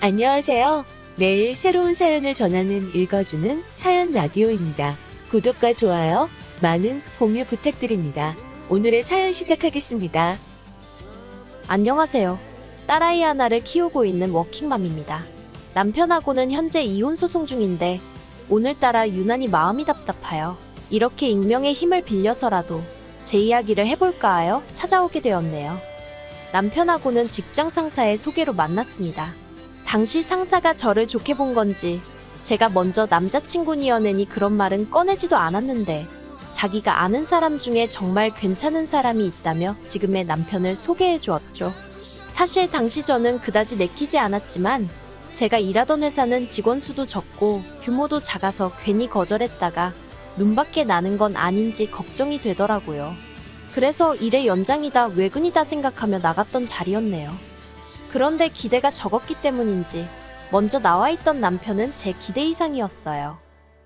안녕하세요. 매일 새로운 사연을 전하는 읽어주는 사연 라디오입니다. 구독과 좋아요, 많은 공유 부탁드립니다. 오늘의 사연 시작하겠습니다. 안녕하세요. 딸아이 하나를 키우고 있는 워킹맘입니다. 남편하고는 현재 이혼 소송 중인데 오늘따라 유난히 마음이 답답하여 이렇게 익명의 힘을 빌려서라도 제 이야기를 해볼까 하여 찾아오게 되었네요. 남편하고는 직장 상사의 소개로 만났습니다. 당시 상사가 저를 좋게 본 건지 제가 먼저 남자친구니어내니 그런 말은 꺼내지도 않았는데 자기가 아는 사람 중에 정말 괜찮은 사람이 있다며 지금의 남편을 소개해 주었죠. 사실 당시 저는 그다지 내키지 않았지만 제가 일하던 회사는 직원 수도 적고 규모도 작아서 괜히 거절했다가 눈밖에 나는 건 아닌지 걱정이 되더라고요. 그래서 일의 연장이다 외근이다 생각하며 나갔던 자리였네요. 그런데 기대가 적었기 때문인지 먼저 나와 있던 남편은 제 기대 이상이었어요.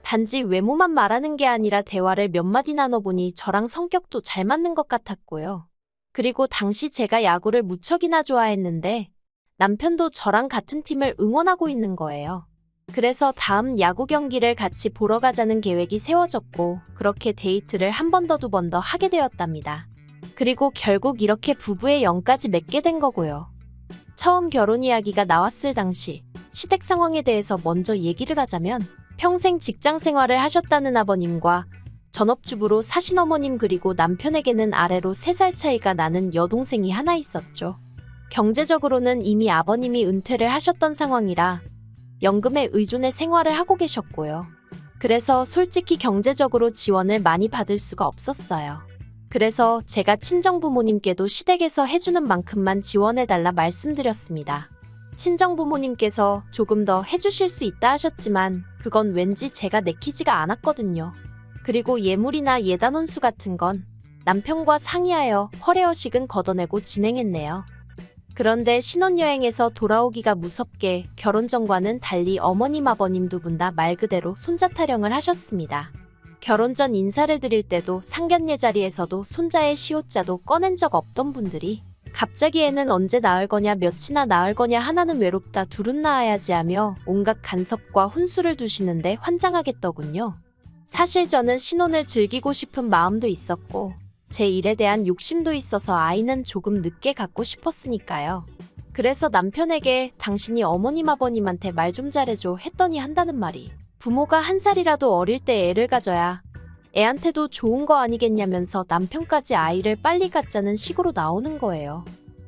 단지 외모만 말하는 게 아니라 대화를 몇 마디 나눠보니 저랑 성격도 잘 맞는 것 같았고요. 그리고 당시 제가 야구를 무척이나 좋아했는데 남편도 저랑 같은 팀을 응원하고 있는 거예요. 그래서 다음 야구 경기를 같이 보러 가자는 계획이 세워졌고 그렇게 데이트를 한 번 더 두 번 더 하게 되었답니다. 그리고 결국 이렇게 부부의 영까지 맺게 된 거고요. 처음 결혼 이야기가 나왔을 당시 시댁 상황에 대해서 먼저 얘기를 하자면 평생 직장 생활을 하셨다는 아버님과 전업주부로 사신 어머님 그리고 남편에게는 아래로 3살 차이가 나는 여동생이 하나 있었죠. 경제적으로는 이미 아버님이 은퇴를 하셨던 상황이라 연금에 의존해 생활을 하고 계셨고요. 그래서 솔직히 경제적으로 지원을 많이 받을 수가 없었어요. 그래서 제가 친정부모님께도 시댁에서 해주는 만큼만 지원해달라 말씀드렸습니다. 친정부모님께서 조금 더 해주실 수 있다 하셨지만 그건 왠지 제가 내키지가 않았거든요. 그리고 예물이나 예단 혼수 같은 건 남편과 상의하여 허례허식은 걷어내고 진행했네요. 그런데 신혼여행에서 돌아오기가 무섭게 결혼 전과는 달리 어머님 아버님 두 분 다 말 그대로 손자 타령을 하셨습니다. 결혼 전 인사를 드릴 때도 상견례 자리에서도 손자의 시옷자도 꺼낸 적 없던 분들이 갑자기 애는 언제 낳을 거냐 몇이나 낳을 거냐 하나는 외롭다 둘은 낳아야지 하며 온갖 간섭과 훈수를 두시는데 환장하겠더군요. 사실 저는 신혼을 즐기고 싶은 마음도 있었고 제 일에 대한 욕심도 있어서 아이는 조금 늦게 갖고 싶었으니까요. 그래서 남편에게 당신이 어머님 아버님한테 말 좀 잘해줘 했더니 한다는 말이 부모가 1살이라도 어릴 때 애를 가져야 애한테도 좋은 거 아니겠냐면서 남편까지 아이를 빨리 갖자는 식으로 나오는 거예요.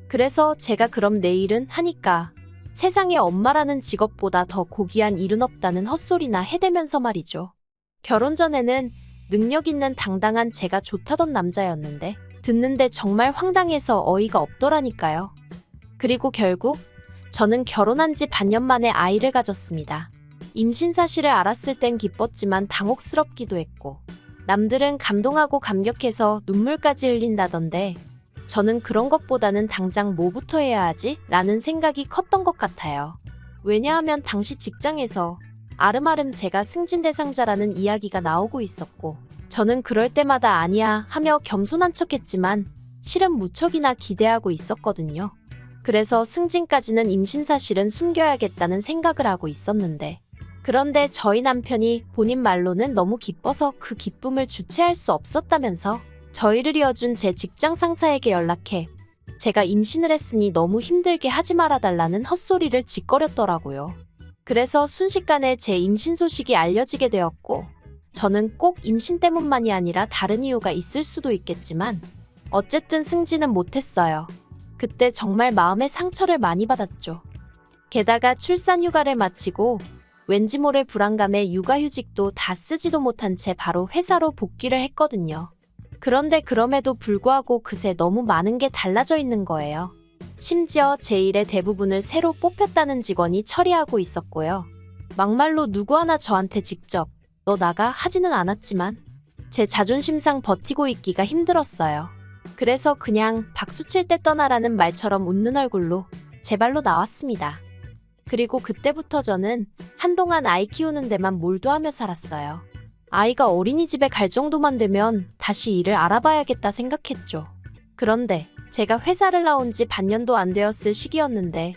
그래서 제가 그럼 내일은 하니까 세상에 엄마라는 직업보다 더 고귀한 일은 없다는 헛소리나 해대면서 말이죠. 결혼 전에는 능력 있는 당당한 제가 좋다던 남자였는데 듣는데 정말 황당해서 어이가 없더라니까요. 그리고 결국 저는 결혼한 지 반년 만에 아이를 가졌습니다. 임신 사실을 알았을 땐 기뻤지만 당혹스럽기도 했고 남들은 감동하고 감격해서 눈물까지 흘린다던데 저는 그런 것보다는 당장 뭐부터 해야 하지? 라는 생각이 컸던 것 같아요. 왜냐하면 당시 직장에서 아름아름 제가 승진대상자라는 이야기가 나오고 있었고 저는 그럴 때마다 아니야 하며 겸손한 척했지만 실은 무척이나 기대하고 있었거든요. 그래서 승진까지는 임신 사실은 숨겨야겠다는 생각을 하고 있었는데 그런데 저희 남편이 본인 말로는 너무 기뻐서 그 기쁨을 주체할 수 없었다면서 저희를 이어준 제 직장 상사에게 연락해 제가 임신을 했으니 너무 힘들게 하지 말아달라는 헛소리를 짓거렸더라고요. 그래서 순식간에 제 임신 소식이 알려지게 되었고 저는 꼭 임신 때문만이 아니라 다른 이유가 있을 수도 있겠지만 어쨌든 승진은 못했어요. 그때 정말 마음의 상처를 많이 받았죠. 게다가 출산 휴가를 마치고 왠지 모를 불안감에 육아휴직도 다 쓰지도 못한 채 바로 회사로 복귀를 했거든요. 그런데 그럼에도 불구하고 그새 너무 많은 게 달라져 있는 거예요. 심지어 제 일의 대부분을 새로 뽑혔다는 직원이 처리하고 있었고요. 막말로 누구 하나 저한테 직접 너 나가 하지는 않았지만 제 자존심상 버티고 있기가 힘들었어요. 그래서 그냥 박수 칠 때 떠나라는 말처럼 웃는 얼굴로 제 발로 나왔습니다. 그리고 그때부터 저는 한동안 아이 키우는 데만 몰두하며 살았어요. 아이가 어린이집에 갈 정도만 되면 다시 일을 알아봐야겠다 생각했죠. 그런데 제가 회사를 나온 지 반년도 안 되었을 시기였는데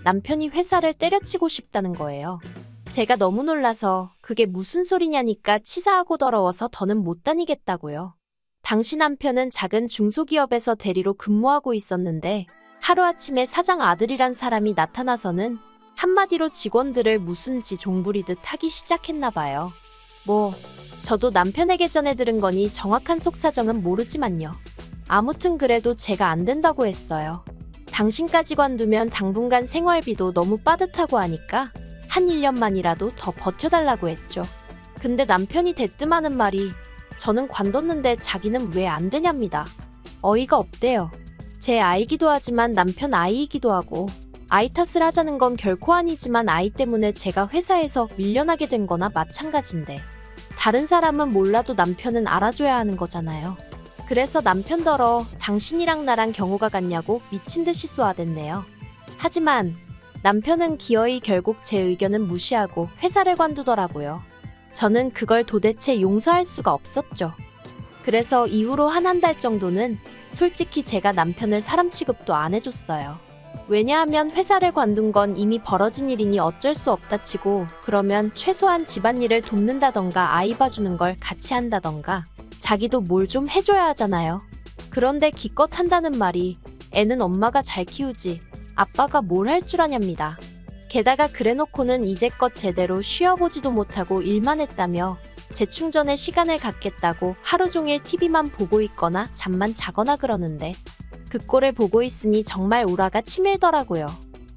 남편이 회사를 때려치고 싶다는 거예요. 제가 너무 놀라서 그게 무슨 소리냐니까 치사하고 더러워서 더는 못 다니겠다고요. 당시 남편은 작은 중소기업에서 대리로 근무하고 있었는데 하루아침에 사장 아들이란 사람이 나타나서는 한마디로 직원들을 무슨 지 종부리듯 하기 시작했나 봐요. 저도 남편에게 전해 들은 거니 정확한 속사정은 모르지만요. 아무튼 그래도 제가 안 된다고 했어요. 당신까지 관두면 당분간 생활비도 너무 빠듯하고 하니까 한 1년만이라도 더 버텨달라고 했죠. 근데 남편이 대뜸하는 말이 저는 관뒀는데 자기는 왜 안 되냐입니다. 어이가 없대요. 제 아이기도 하지만 남편 아이이기도 하고 아이 탓을 하자는 건 결코 아니지만 아이 때문에 제가 회사에서 밀려나게 된 거나 마찬가지인데 다른 사람은 몰라도 남편은 알아줘야 하는 거잖아요. 그래서 남편더러 당신이랑 나랑 경우가 같냐고 미친 듯이 쏘아댔네요. 하지만 남편은 기어이 결국 제 의견은 무시하고 회사를 관두더라고요. 저는 그걸 도대체 용서할 수가 없었죠. 그래서 이후로 한 달 정도는 솔직히 제가 남편을 사람 취급도 안 해줬어요. 왜냐하면 회사를 관둔 건 이미 벌어진 일이니 어쩔 수 없다 치고 그러면 최소한 집안일을 돕는다던가 아이 봐주는 걸 같이 한다던가 자기도 뭘 좀 해줘야 하잖아요. 그런데 기껏 한다는 말이 애는 엄마가 잘 키우지 아빠가 뭘 할 줄 아냐입니다. 게다가 그래놓고는 이제껏 제대로 쉬어보지도 못하고 일만 했다며 재충전에 시간을 갖겠다고 하루 종일 TV만 보고 있거나 잠만 자거나 그러는데 그 꼴을 보고 있으니 정말 우라가 치밀더라고요.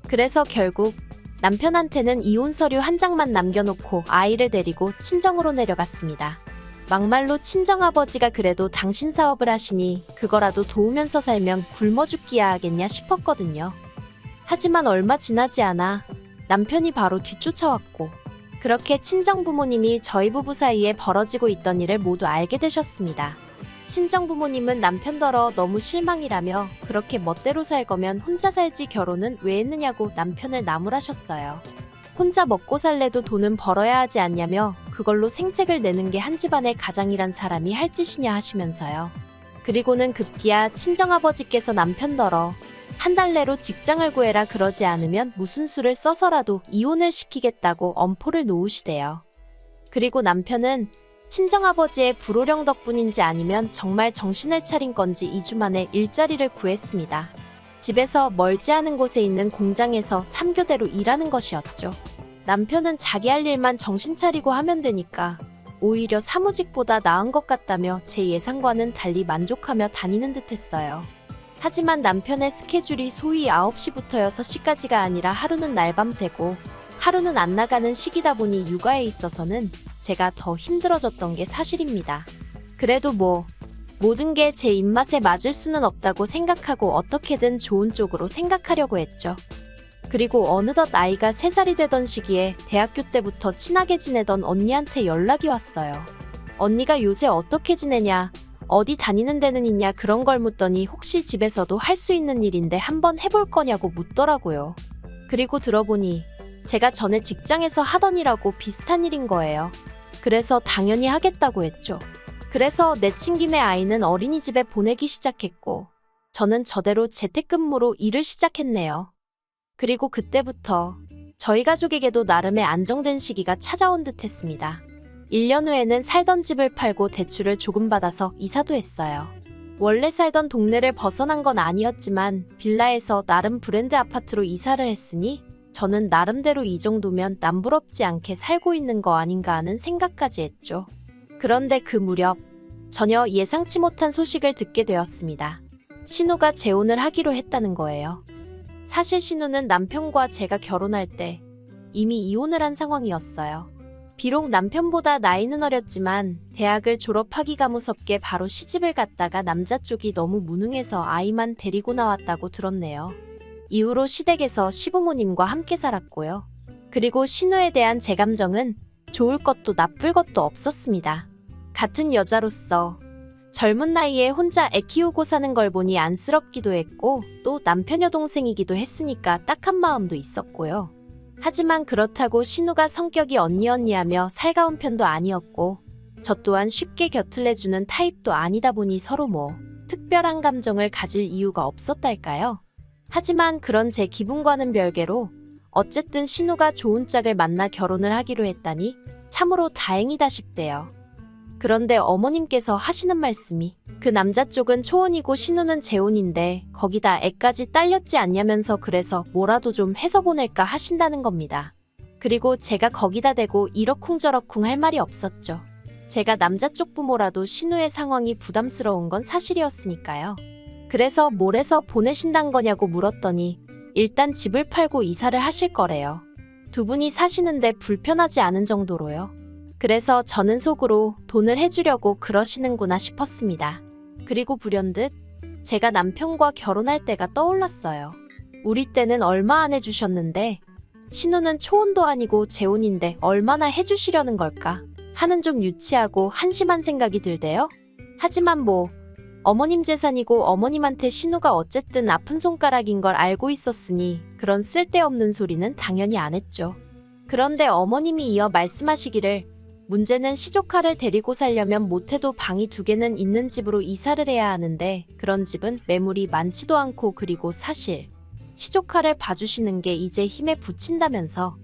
그래서 결국 남편한테는 이혼 서류 한 장만 남겨놓고 아이를 데리고 친정으로 내려갔습니다. 막말로 친정아버지가 그래도 당신 사업을 하시니 그거라도 도우면서 살면 굶어 죽기야 하겠냐 싶었거든요. 하지만 얼마 지나지 않아 남편이 바로 뒤쫓아왔고 그렇게 친정부모님이 저희 부부 사이에 벌어지고 있던 일을 모두 알게 되셨습니다. 친정부모님은 남편더러 너무 실망이라며 그렇게 멋대로 살 거면 혼자 살지 결혼은 왜 했느냐고 남편을 나무라셨어요. 혼자 먹고 살래도 돈은 벌어야 하지 않냐며 그걸로 생색을 내는 게 한 집안의 가장이란 사람이 할 짓이냐 하시면서요. 그리고는 급기야 친정아버지께서 남편더러 한 달 내로 직장을 구해라 그러지 않으면 무슨 수를 써서라도 이혼을 시키겠다고 엄포를 놓으시대요. 그리고 남편은 친정아버지의 불호령 덕분인지 아니면 정말 정신을 차린 건지 2주 만에 일자리를 구했습니다. 집에서 멀지 않은 곳에 있는 공장에서 3교대로 일하는 것이었죠. 남편은 자기 할 일만 정신 차리고 하면 되니까 오히려 사무직보다 나은 것 같다며 제 예상과는 달리 만족하며 다니는 듯 했어요. 하지만 남편의 스케줄이 소위 9시부터 6시까지가 아니라 하루는 날밤 새고 하루는 안 나가는 시기다 보니 육아에 있어서는 제가 더 힘들어졌던 게 사실입니다. 그래도 모든 게 제 입맛에 맞을 수는 없다고 생각하고 어떻게든 좋은 쪽으로 생각하려고 했죠. 그리고 어느덧 아이가 3살이 되던 시기에 대학교 때부터 친하게 지내던 언니한테 연락이 왔어요. 언니가 요새 어떻게 지내냐, 어디 다니는 데는 있냐 그런 걸 묻더니 혹시 집에서도 할 수 있는 일인데 한번 해볼 거냐고 묻더라고요. 그리고 들어보니 제가 전에 직장에서 하던 일하고 비슷한 일인 거예요. 그래서 당연히 하겠다고 했죠. 그래서 내친 김에 아이는 어린이집에 보내기 시작했고 저는 저대로 재택근무로 일을 시작했네요. 그리고 그때부터 저희 가족에게도 나름의 안정된 시기가 찾아온 듯 했습니다. 1년 후에는 살던 집을 팔고 대출을 조금 받아서 이사도 했어요. 원래 살던 동네를 벗어난 건 아니었지만 빌라에서 나름 브랜드 아파트로 이사를 했으니 저는 나름대로 이 정도면 남부럽지 않게 살고 있는 거 아닌가 하는 생각까지 했죠. 그런데 그 무렵 전혀 예상치 못한 소식을 듣게 되었습니다. 신우가 재혼을 하기로 했다는 거예요. 사실 신우는 남편과 제가 결혼할 때 이미 이혼을 한 상황이었어요. 비록 남편보다 나이는 어렸지만 대학을 졸업하기가 무섭게 바로 시집을 갔다가 남자 쪽이 너무 무능해서 아이만 데리고 나왔다고 들었네요. 이후로 시댁에서 시부모님과 함께 살았고요. 그리고 신우에 대한 제 감정은 좋을 것도 나쁠 것도 없었습니다. 같은 여자로서 젊은 나이에 혼자 애 키우고 사는 걸 보니 안쓰럽기도 했고 또 남편 여동생이기도 했으니까 딱한 마음도 있었고요. 하지만 그렇다고 신우가 성격이 언니하며 살가운 편도 아니었고 저 또한 쉽게 곁을 내주는 타입도 아니다 보니 서로 특별한 감정을 가질 이유가 없었달까요? 하지만 그런 제 기분과는 별개로 어쨌든 신우가 좋은 짝을 만나 결혼을 하기로 했다니 참으로 다행이다 싶대요. 그런데 어머님께서 하시는 말씀이 그 남자 쪽은 초혼이고 신우는 재혼인데 거기다 애까지 딸렸지 않냐면서 그래서 뭐라도 좀 해서 보낼까 하신다는 겁니다. 그리고 제가 거기다 대고 이러쿵저러쿵 할 말이 없었죠. 제가 남자 쪽 부모라도 신우의 상황이 부담스러운 건 사실이었으니까요. 그래서 뭘 해서 보내신단 거냐고 물었더니 일단 집을 팔고 이사를 하실 거래요. 두 분이 사시는데 불편하지 않은 정도로요. 그래서 저는 속으로 돈을 해주려고 그러시는구나 싶었습니다. 그리고 불현듯 제가 남편과 결혼할 때가 떠올랐어요. 우리 때는 얼마 안 해주셨는데 신우는 초혼도 아니고 재혼인데 얼마나 해주시려는 걸까 하는 좀 유치하고 한심한 생각이 들대요. 하지만 뭐 어머님 재산이고 어머님한테 신우가 어쨌든 아픈 손가락인 걸 알고 있었으니 그런 쓸데없는 소리는 당연히 안 했죠. 그런데 어머님이 이어 말씀하시기를 문제는 시조카를 데리고 살려면 못해도 방이 2개는 있는 집으로 이사를 해야 하는데 그런 집은 매물이 많지도 않고 그리고 사실 시조카를 봐주시는 게 이제 힘에 부친다면서.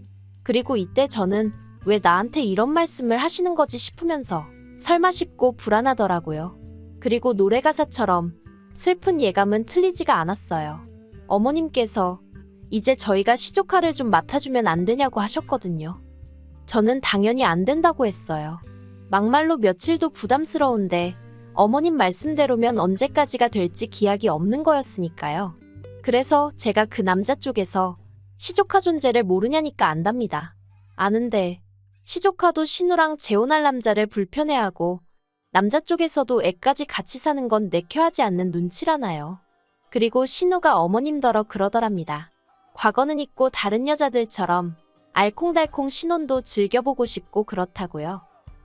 그리고 이때 저는 왜 나한테 이런 말씀을 하시는 거지 싶으면서 설마 싶고 불안하더라고요. 그리고 노래 가사처럼 슬픈 예감은 틀리지가 않았어요. 어머님께서 이제 저희가 시조카를 좀 맡아주면 안 되냐고 하셨거든요. 저는 당연히 안 된다고 했어요. 막말로 며칠도 부담스러운데 어머님 말씀대로면 언제까지가 될지 기약이 없는 거였으니까요. 그래서 제가 그 남자 쪽에서 시조카 존재를 모르냐니까 안답니다. 아는데 시조카도 신우랑 재혼할 남자를 불편해하고 남자 쪽에서도 애까지 같이 사는 건 내켜하지 않는 눈치라나요. 그리고 신우가 어머님더러 그러더랍니다. 과거는 있고 다른 여자들처럼 알콩달콩 신혼도 즐겨보고 싶고 그렇다고요.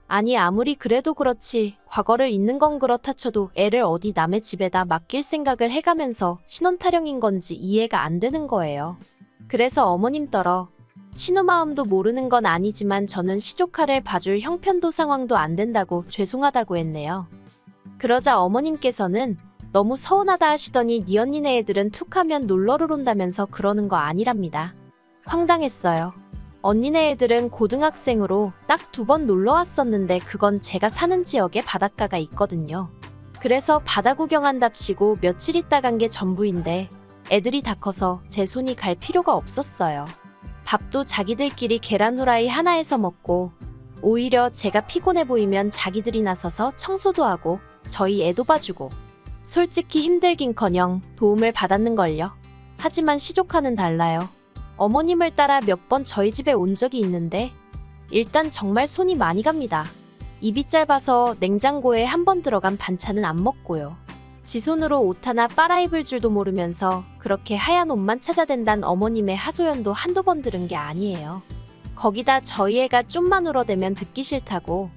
아니 아무리 그래도 그렇지 과거를 잊는 건 그렇다 쳐도 애를 어디 남의 집에다 맡길 생각을 해가면서 신혼 타령인 건지 이해가 안 되는 거예요. 그래서 어머님더러 신우 마음도 모르는 건 아니지만 저는 시조카를 봐줄 형편도 상황도 안 된다고 죄송하다고 했네요. 그러자 어머님께서는 너무 서운하다 하시더니 네 언니네 애들은 툭하면 놀러를 온다면서 그러는 거 아니랍니다. 황당했어요. 언니네 애들은 고등학생으로 딱 2번 놀러 왔었는데 그건 제가 사는 지역에 바닷가가 있거든요. 그래서 바다 구경한답시고 며칠 있다 간 게 전부인데 애들이 다 커서 제 손이 갈 필요가 없었어요. 밥도 자기들끼리 계란 후라이 하나에서 먹고 오히려 제가 피곤해 보이면 자기들이 나서서 청소도 하고 저희 애도 봐주고 솔직히 힘들긴커녕 도움을 받았는걸요. 하지만 시조카는 달라요. 어머님을 따라 몇 번 저희 집에 온 적이 있는데 일단 정말 손이 많이 갑니다. 입이 짧아서 냉장고에 한 번 들어간 반찬은 안 먹고요. 지 손으로 옷 하나 빨아입을 줄도 모르면서 그렇게 하얀 옷만 찾아댄단 어머님의 하소연도 한두 번 들은 게 아니에요. 거기다 저희 애가 좀만 울어대면 듣기 싫다고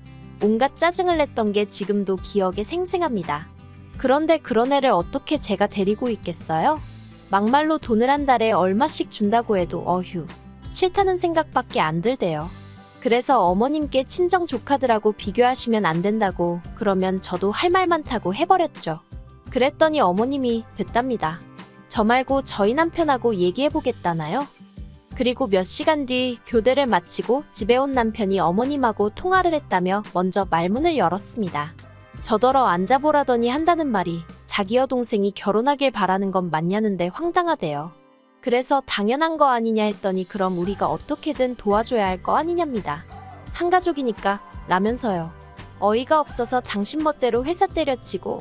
온갖 짜증을 냈던 게 지금도 기억에 생생합니다. 그런데 그런 애를 어떻게 제가 데리고 있겠어요? 막말로 돈을 한 달에 얼마씩 준다고 해도 어휴 싫다는 생각밖에 안 들대요. 그래서 어머님께 친정 조카들하고 비교하시면 안 된다고 그러면 저도 할 말 많다고 해버렸죠. 그랬더니 어머님이 됐답니다. 저 말고 저희 남편하고 얘기해보겠다나요? 그리고 몇 시간 뒤 교대를 마치고 집에 온 남편이 어머님하고 통화를 했다며 먼저 말문을 열었습니다. 저더러 앉아보라더니 한다는 말이 자기 여동생이 결혼하길 바라는 건 맞냐는데 황당하대요. 그래서 당연한 거 아니냐 했더니 그럼 우리가 어떻게든 도와줘야 할 거 아니냐입니다. 한 가족이니까 라면서요. 어이가 없어서 당신 멋대로 회사 때려치고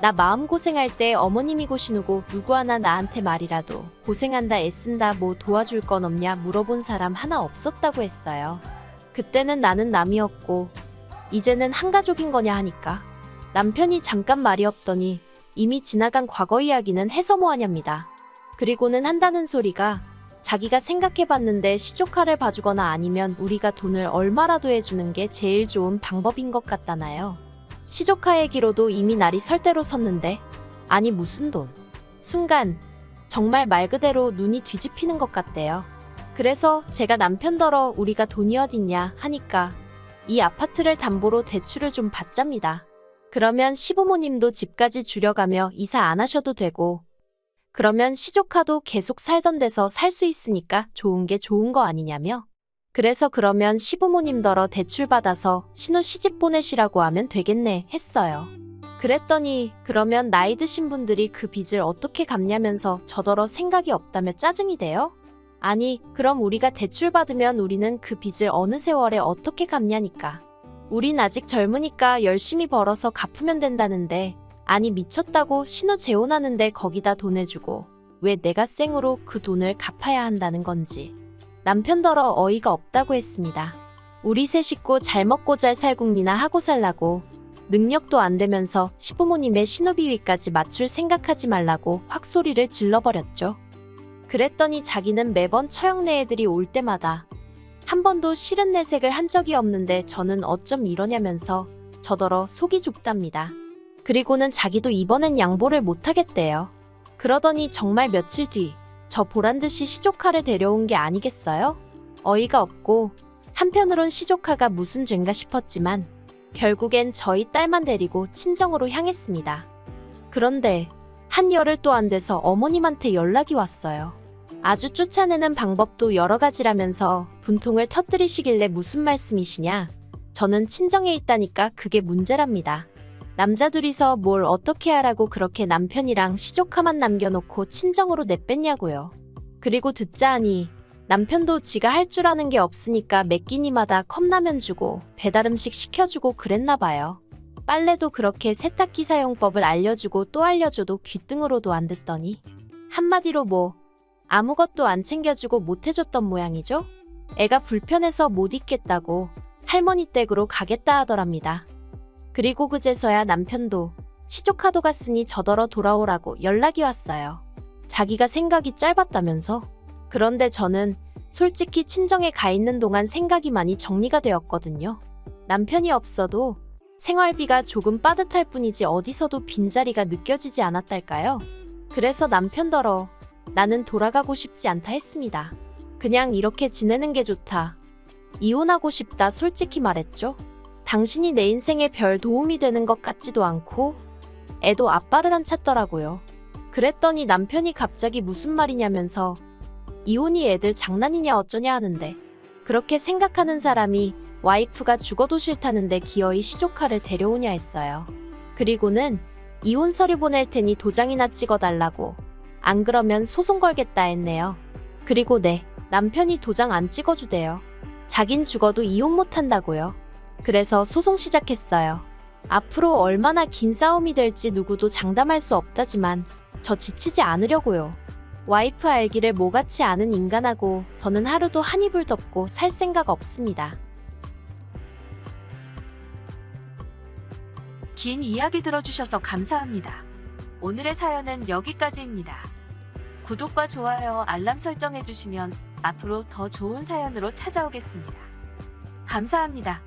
나 마음고생할 때 어머님이고 신우고 누구 하나 나한테 말이라도 고생한다 애쓴다 뭐 도와줄 건 없냐 물어본 사람 하나 없었다고 했어요. 그때는 나는 남이었고 이제는 한 가족인 거냐 하니까 남편이 잠깐 말이 없더니 이미 지나간 과거 이야기는 해서 뭐하냐입니다. 그리고는 한다는 소리가 자기가 생각해봤는데 시조카를 봐주거나 아니면 우리가 돈을 얼마라도 해주는 게 제일 좋은 방법인 것 같다나요. 시조카 얘기로도 이미 날이 설 대로 섰는데 아니 무슨 돈. 순간 정말 말 그대로 눈이 뒤집히는 것 같대요. 그래서 제가 남편더러 우리가 돈이 어딨냐 하니까 이 아파트를 담보로 대출을 좀 받잡니다. 그러면 시부모님도 집까지 줄여가며 이사 안 하셔도 되고 그러면 시조카도 계속 살던 데서 살 수 있으니까 좋은 게 좋은 거 아니냐며. 그래서 그러면 시부모님더러 대출받아서 신우 시집 보내시라고 하면 되겠네 했어요. 그랬더니 그러면 나이 드신 분들이 그 빚을 어떻게 갚냐면서 저더러 생각이 없다며 짜증이 돼요? 아니, 그럼 우리가 대출받으면 우리는 그 빚을 어느 세월에 어떻게 갚냐니까. 우린 아직 젊으니까 열심히 벌어서 갚으면 된다는데, 아니 미쳤다고 신우 재혼하는데 거기다 돈 내주고 왜 내가 생으로 그 돈을 갚아야 한다는 건지. 남편더러 어이가 없다고 했습니다. 우리 세 식구 잘 먹고 잘 살궁리나 하고 살라고, 능력도 안 되면서 시부모님의 신우비위까지 맞출 생각하지 말라고 확 소리를 질러버렸죠. 그랬더니 자기는 매번 처형네 애들이 올 때마다 한 번도 싫은 내색을 한 적이 없는데 저는 어쩜 이러냐면서 저더러 속이 좁답니다. 그리고는 자기도 이번엔 양보를 못하겠대요. 그러더니 정말 며칠 뒤 저 보란듯이 시조카를 데려온 게 아니겠어요? 어이가 없고 한편으론 시조카가 무슨 죄인가 싶었지만 결국엔 저희 딸만 데리고 친정으로 향했습니다. 그런데 한 열흘도 안 돼서 어머님한테 연락이 왔어요. 아주 쫓아내는 방법도 여러 가지라면서 분통을 터뜨리시길래 무슨 말씀이시냐? 저는 친정에 있다니까 그게 문제랍니다. 남자 둘이서 뭘 어떻게 하라고 그렇게 남편이랑 시조카만 남겨놓고 친정으로 내뺐냐고요. 그리고 듣자 하니 남편도 지가 할 줄 아는 게 없으니까 매 끼니마다 컵라면 주고 배달음식 시켜주고 그랬나 봐요. 빨래도 그렇게 세탁기 사용법을 알려주고 또 알려줘도 귀등으로도 안 듣더니 한마디로 뭐 아무것도 안 챙겨주고 못해줬던 모양이죠. 애가 불편해서 못 있겠다고 할머니 댁으로 가겠다 하더랍니다. 그리고 그제서야 남편도 시조카도 갔으니 저더러 돌아오라고 연락이 왔어요. 자기가 생각이 짧았다면서. 그런데 저는 솔직히 친정에 가 있는 동안 생각이 많이 정리가 되었거든요. 남편이 없어도 생활비가 조금 빠듯할 뿐이지 어디서도 빈자리가 느껴지지 않았달까요? 그래서 남편더러 나는 돌아가고 싶지 않다 했습니다. 그냥 이렇게 지내는 게 좋다. 이혼하고 싶다 솔직히 말했죠. 당신이 내 인생에 별 도움이 되는 것 같지도 않고 애도 아빠를 안 찾더라고요. 그랬더니 남편이 갑자기 무슨 말이냐면서 이혼이 애들 장난이냐 어쩌냐 하는데, 그렇게 생각하는 사람이 와이프가 죽어도 싫다는데 기어이 시조카를 데려오냐 했어요. 그리고는 이혼 서류 보낼 테니 도장이나 찍어달라고, 안 그러면 소송 걸겠다 했네요. 그리고 남편이 도장 안 찍어주대요. 자긴 죽어도 이혼 못한다고요. 그래서 소송 시작했어요. 앞으로 얼마나 긴 싸움이 될지 누구도 장담할 수 없다지만 저 지치지 않으려고요. 와이프 알기를 모같이 아는 인간하고 더는 하루도 한 이불 덮고 살 생각 없습니다. 긴 이야기 들어주셔서 감사합니다. 오늘의 사연은 여기까지입니다. 구독과 좋아요, 알람 설정해주시면 앞으로 더 좋은 사연으로 찾아오겠습니다. 감사합니다.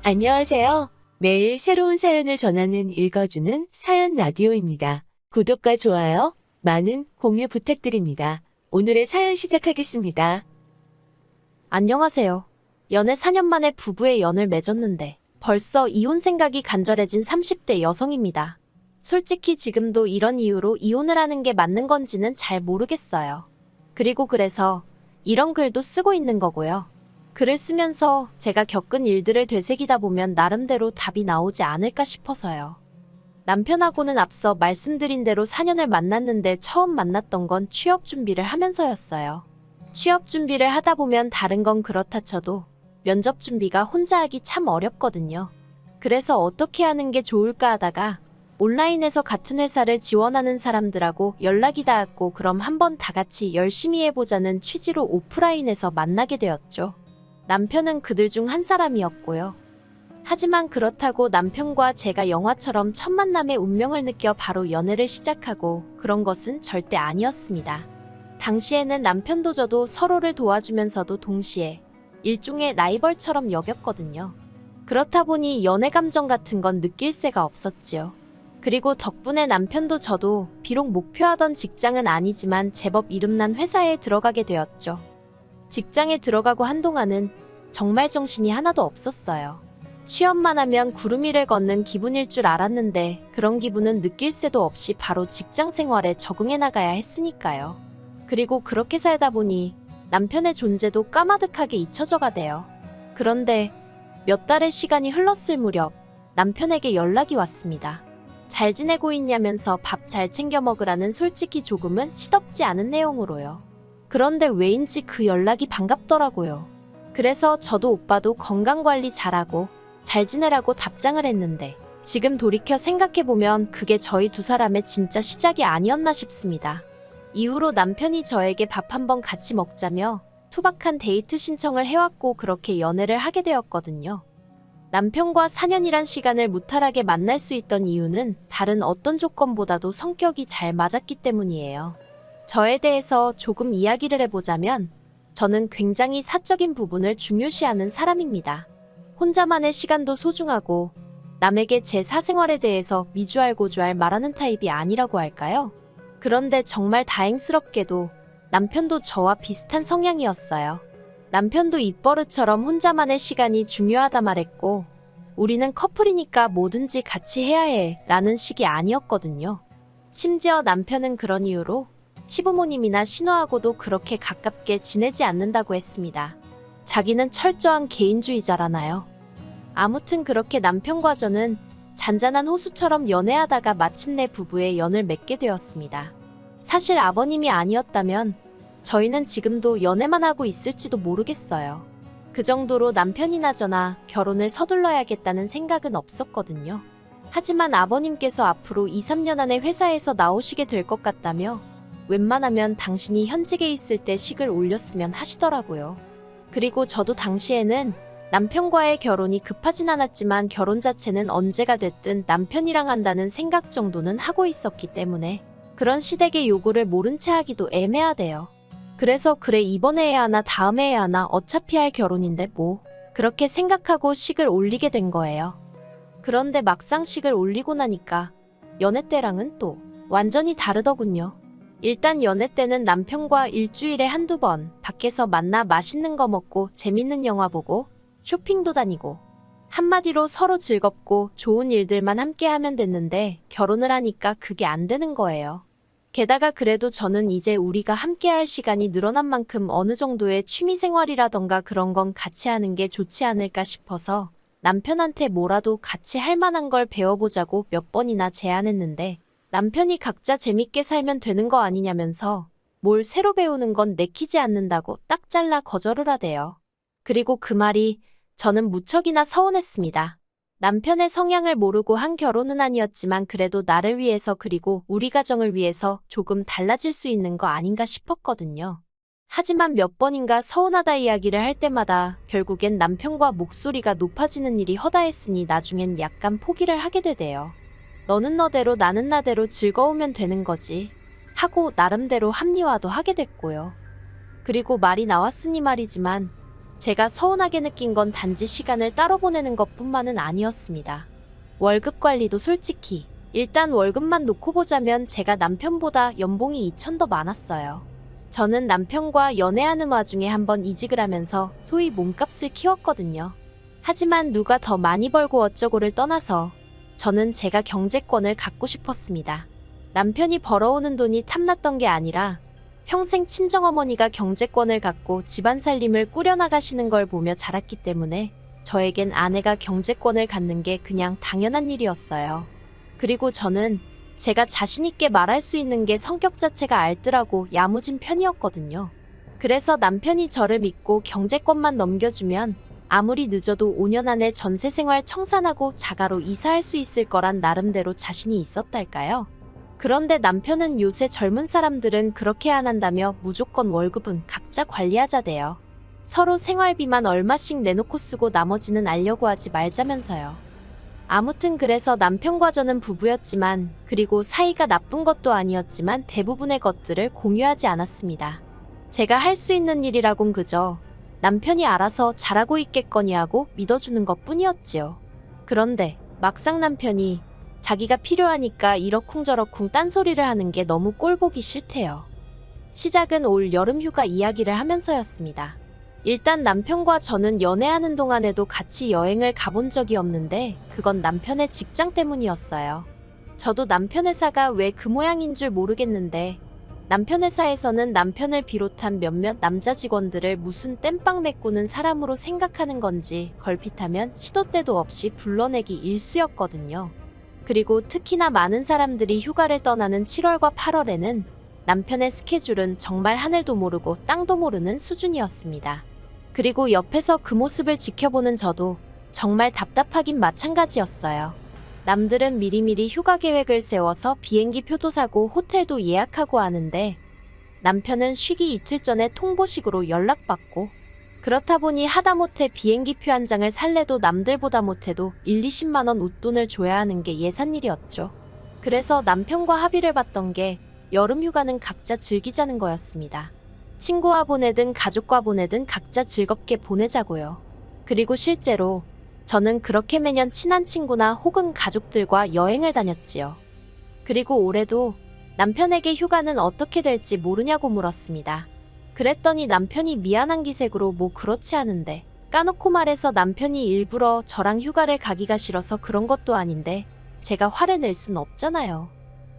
안녕하세요. 매일 새로운 사연을 전하는 읽어주는 사연 라디오입니다. 구독과 좋아요, 많은 공유 부탁드립니다. 오늘의 사연 시작하겠습니다. 안녕하세요. 연애 4년 만에 부부의 연을 맺었는데 벌써 이혼 생각이 간절해진 30대 여성입니다. 솔직히 지금도 이런 이유로 이혼을 하는 게 맞는 건지는 잘 모르겠어요. 그리고 그래서 이런 글도 쓰고 있는 거고요. 글을 쓰면서 제가 겪은 일들을 되새기다 보면 나름대로 답이 나오지 않을까 싶어서요. 남편하고는 앞서 말씀드린 대로 4년을 만났는데 처음 만났던 건 취업 준비를 하면서였어요. 취업 준비를 하다 보면 다른 건 그렇다 쳐도 면접 준비가 혼자 하기 참 어렵거든요. 그래서 어떻게 하는 게 좋을까 하다가 온라인에서 같은 회사를 지원하는 사람들하고 연락이 닿았고 그럼 한번 다 같이 열심히 해보자는 취지로 오프라인에서 만나게 되었죠. 남편은 그들 중 한 사람이었고요. 하지만 그렇다고 남편과 제가 영화처럼 첫 만남의 운명을 느껴 바로 연애를 시작하고 그런 것은 절대 아니었습니다. 당시에는 남편도 저도 서로를 도와주면서도 동시에 일종의 라이벌처럼 여겼거든요. 그렇다 보니 연애 감정 같은 건 느낄 새가 없었지요. 그리고 덕분에 남편도 저도 비록 목표하던 직장은 아니지만 제법 이름난 회사에 들어가게 되었죠. 직장에 들어가고 한동안은 정말 정신이 하나도 없었어요. 취업만 하면 구름 위를 걷는 기분일 줄 알았는데 그런 기분은 느낄 새도 없이 바로 직장 생활에 적응해 나가야 했으니까요. 그리고 그렇게 살다 보니 남편의 존재도 까마득하게 잊혀져 가대요. 그런데 몇 달의 시간이 흘렀을 무렵 남편에게 연락이 왔습니다. 잘 지내고 있냐면서 밥 잘 챙겨 먹으라는 솔직히 조금은 시덥지 않은 내용으로요. 그런데 왜인지 그 연락이 반갑더라고요. 그래서 저도 오빠도 건강관리 잘하고 잘 지내라고 답장을 했는데 지금 돌이켜 생각해보면 그게 저희 두 사람의 진짜 시작이 아니었나 싶습니다. 이후로 남편이 저에게 밥 한번 같이 먹자며 투박한 데이트 신청을 해왔고 그렇게 연애를 하게 되었거든요. 남편과 4년이란 시간을 무탈하게 만날 수 있던 이유는 다른 어떤 조건보다도 성격이 잘 맞았기 때문이에요. 저에 대해서 조금 이야기를 해보자면 저는 굉장히 사적인 부분을 중요시하는 사람입니다. 혼자만의 시간도 소중하고 남에게 제 사생활에 대해서 미주알고주알 말하는 타입이 아니라고 할까요? 그런데 정말 다행스럽게도 남편도 저와 비슷한 성향이었어요. 남편도 입버릇처럼 혼자만의 시간이 중요하다 말했고 우리는 커플이니까 뭐든지 같이 해야 해 라는 식이 아니었거든요. 심지어 남편은 그런 이유로 시부모님이나 신우하고도 그렇게 가깝게 지내지 않는다고 했습니다. 자기는 철저한 개인주의자라나요. 아무튼 그렇게 남편과 저는 잔잔한 호수처럼 연애하다가 마침내 부부의 연을 맺게 되었습니다. 사실 아버님이 아니었다면 저희는 지금도 연애만 하고 있을지도 모르겠어요. 그 정도로 남편이나 저나 결혼을 서둘러야겠다는 생각은 없었거든요. 하지만 아버님께서 앞으로 2, 3년 안에 회사에서 나오시게 될 것 같다며 웬만하면 당신이 현직에 있을 때 식을 올렸으면 하시더라고요. 그리고 저도 당시에는 남편과의 결혼이 급하진 않았지만 결혼 자체는 언제가 됐든 남편이랑 한다는 생각 정도는 하고 있었기 때문에 그런 시댁의 요구를 모른 채 하기도 애매하대요. 그래서 그래 이번에 해야 하나 다음에 해야 하나 어차피 할 결혼인데 뭐 그렇게 생각하고 식을 올리게 된 거예요. 그런데 막상 식을 올리고 나니까 연애 때랑은 또 완전히 다르더군요. 일단 연애 때는 남편과 일주일에 한두 번 밖에서 만나 맛있는 거 먹고 재밌는 영화 보고 쇼핑도 다니고 한마디로 서로 즐겁고 좋은 일들만 함께 하면 됐는데 결혼을 하니까 그게 안 되는 거예요. 게다가 그래도 저는 이제 우리가 함께 할 시간이 늘어난 만큼 어느 정도의 취미생활이라던가 그런 건 같이 하는 게 좋지 않을까 싶어서 남편한테 뭐라도 같이 할 만한 걸 배워보자고 몇 번이나 제안했는데 남편이 각자 재밌게 살면 되는 거 아니냐면서 뭘 새로 배우는 건 내키지 않는다고 딱 잘라 거절을 하대요. 그리고 그 말이 저는 무척이나 서운했습니다. 남편의 성향을 모르고 한 결혼은 아니었지만 그래도 나를 위해서 그리고 우리 가정을 위해서 조금 달라질 수 있는 거 아닌가 싶었거든요. 하지만 몇 번인가 서운하다 이야기를 할 때마다 결국엔 남편과 목소리가 높아지는 일이 허다했으니 나중엔 약간 포기를 하게 되대요. 너는 너대로 나는 나대로 즐거우면 되는 거지 하고 나름대로 합리화도 하게 됐고요. 그리고 말이 나왔으니 말이지만 제가 서운하게 느낀 건 단지 시간을 따로 보내는 것뿐만은 아니었습니다. 월급 관리도 솔직히 일단 월급만 놓고 보자면 제가 남편보다 연봉이 2천 더 많았어요. 저는 남편과 연애하는 와중에 한번 이직을 하면서 소위 몸값을 키웠거든요. 하지만 누가 더 많이 벌고 어쩌고를 떠나서 저는 제가 경제권을 갖고 싶었습니다. 남편이 벌어오는 돈이 탐났던 게 아니라 평생 친정어머니가 경제권을 갖고 집안 살림을 꾸려나가시는 걸 보며 자랐기 때문에 저에겐 아내가 경제권을 갖는 게 그냥 당연한 일이었어요. 그리고 저는 제가 자신있게 말할 수 있는 게 성격 자체가 알뜰하고 야무진 편이었거든요. 그래서 남편이 저를 믿고 경제권만 넘겨주면 아무리 늦어도 5년 안에 전세생활 청산하고 자가로 이사할 수 있을 거란 나름대로 자신이 있었달까요? 그런데 남편은 요새 젊은 사람들은 그렇게 안 한다며 무조건 월급은 각자 관리하자대요. 서로 생활비만 얼마씩 내놓고 쓰고 나머지는 알려고 하지 말자면서요. 아무튼 그래서 남편과 저는 부부였지만 그리고 사이가 나쁜 것도 아니었지만 대부분의 것들을 공유하지 않았습니다. 제가 할 수 있는 일이라곤 그저 남편이 알아서 잘하고 있겠거니 하고 믿어주는 것뿐이었지요. 그런데 막상 남편이 자기가 필요하니까 이러쿵저러쿵 딴소리를 하는 게 너무 꼴보기 싫대요. 시작은 올 여름 휴가 이야기를 하면서였습니다. 일단 남편과 저는 연애하는 동안에도 같이 여행을 가본 적이 없는데 그건 남편의 직장 때문이었어요. 저도 남편 회사가 왜 그 모양인 줄 모르겠는데 남편 회사에서는 남편을 비롯한 몇몇 남자 직원들을 무슨 땜빵 메꾸는 사람으로 생각하는 건지 걸핏하면 시도 때도 없이 불러내기 일쑤였거든요. 그리고 특히나 많은 사람들이 휴가를 떠나는 7월과 8월에는 남편의 스케줄은 정말 하늘도 모르고 땅도 모르는 수준이었습니다. 그리고 옆에서 그 모습을 지켜보는 저도 정말 답답하긴 마찬가지였어요. 남들은 미리미리 휴가 계획을 세워서 비행기 표도 사고 호텔도 예약하고 하는데 남편은 쉬기 이틀 전에 통보식으로 연락받고 그렇다 보니 하다못해 비행기 표 한 장을 살래도 남들보다 못해도 1, 20만 원 웃돈을 줘야 하는 게 예산일이었죠. 그래서 남편과 합의를 봤던 게 여름 휴가는 각자 즐기자는 거였습니다. 친구와 보내든 가족과 보내든 각자 즐겁게 보내자고요. 그리고 실제로 저는 그렇게 매년 친한 친구나 혹은 가족들과 여행을 다녔지요. 그리고 올해도 남편에게 휴가는 어떻게 될지 모르냐고 물었습니다. 그랬더니 남편이 미안한 기색으로 뭐 그렇지 않은데 까놓고 말해서 남편이 일부러 저랑 휴가를 가기가 싫어서 그런 것도 아닌데 제가 화를 낼 순 없잖아요.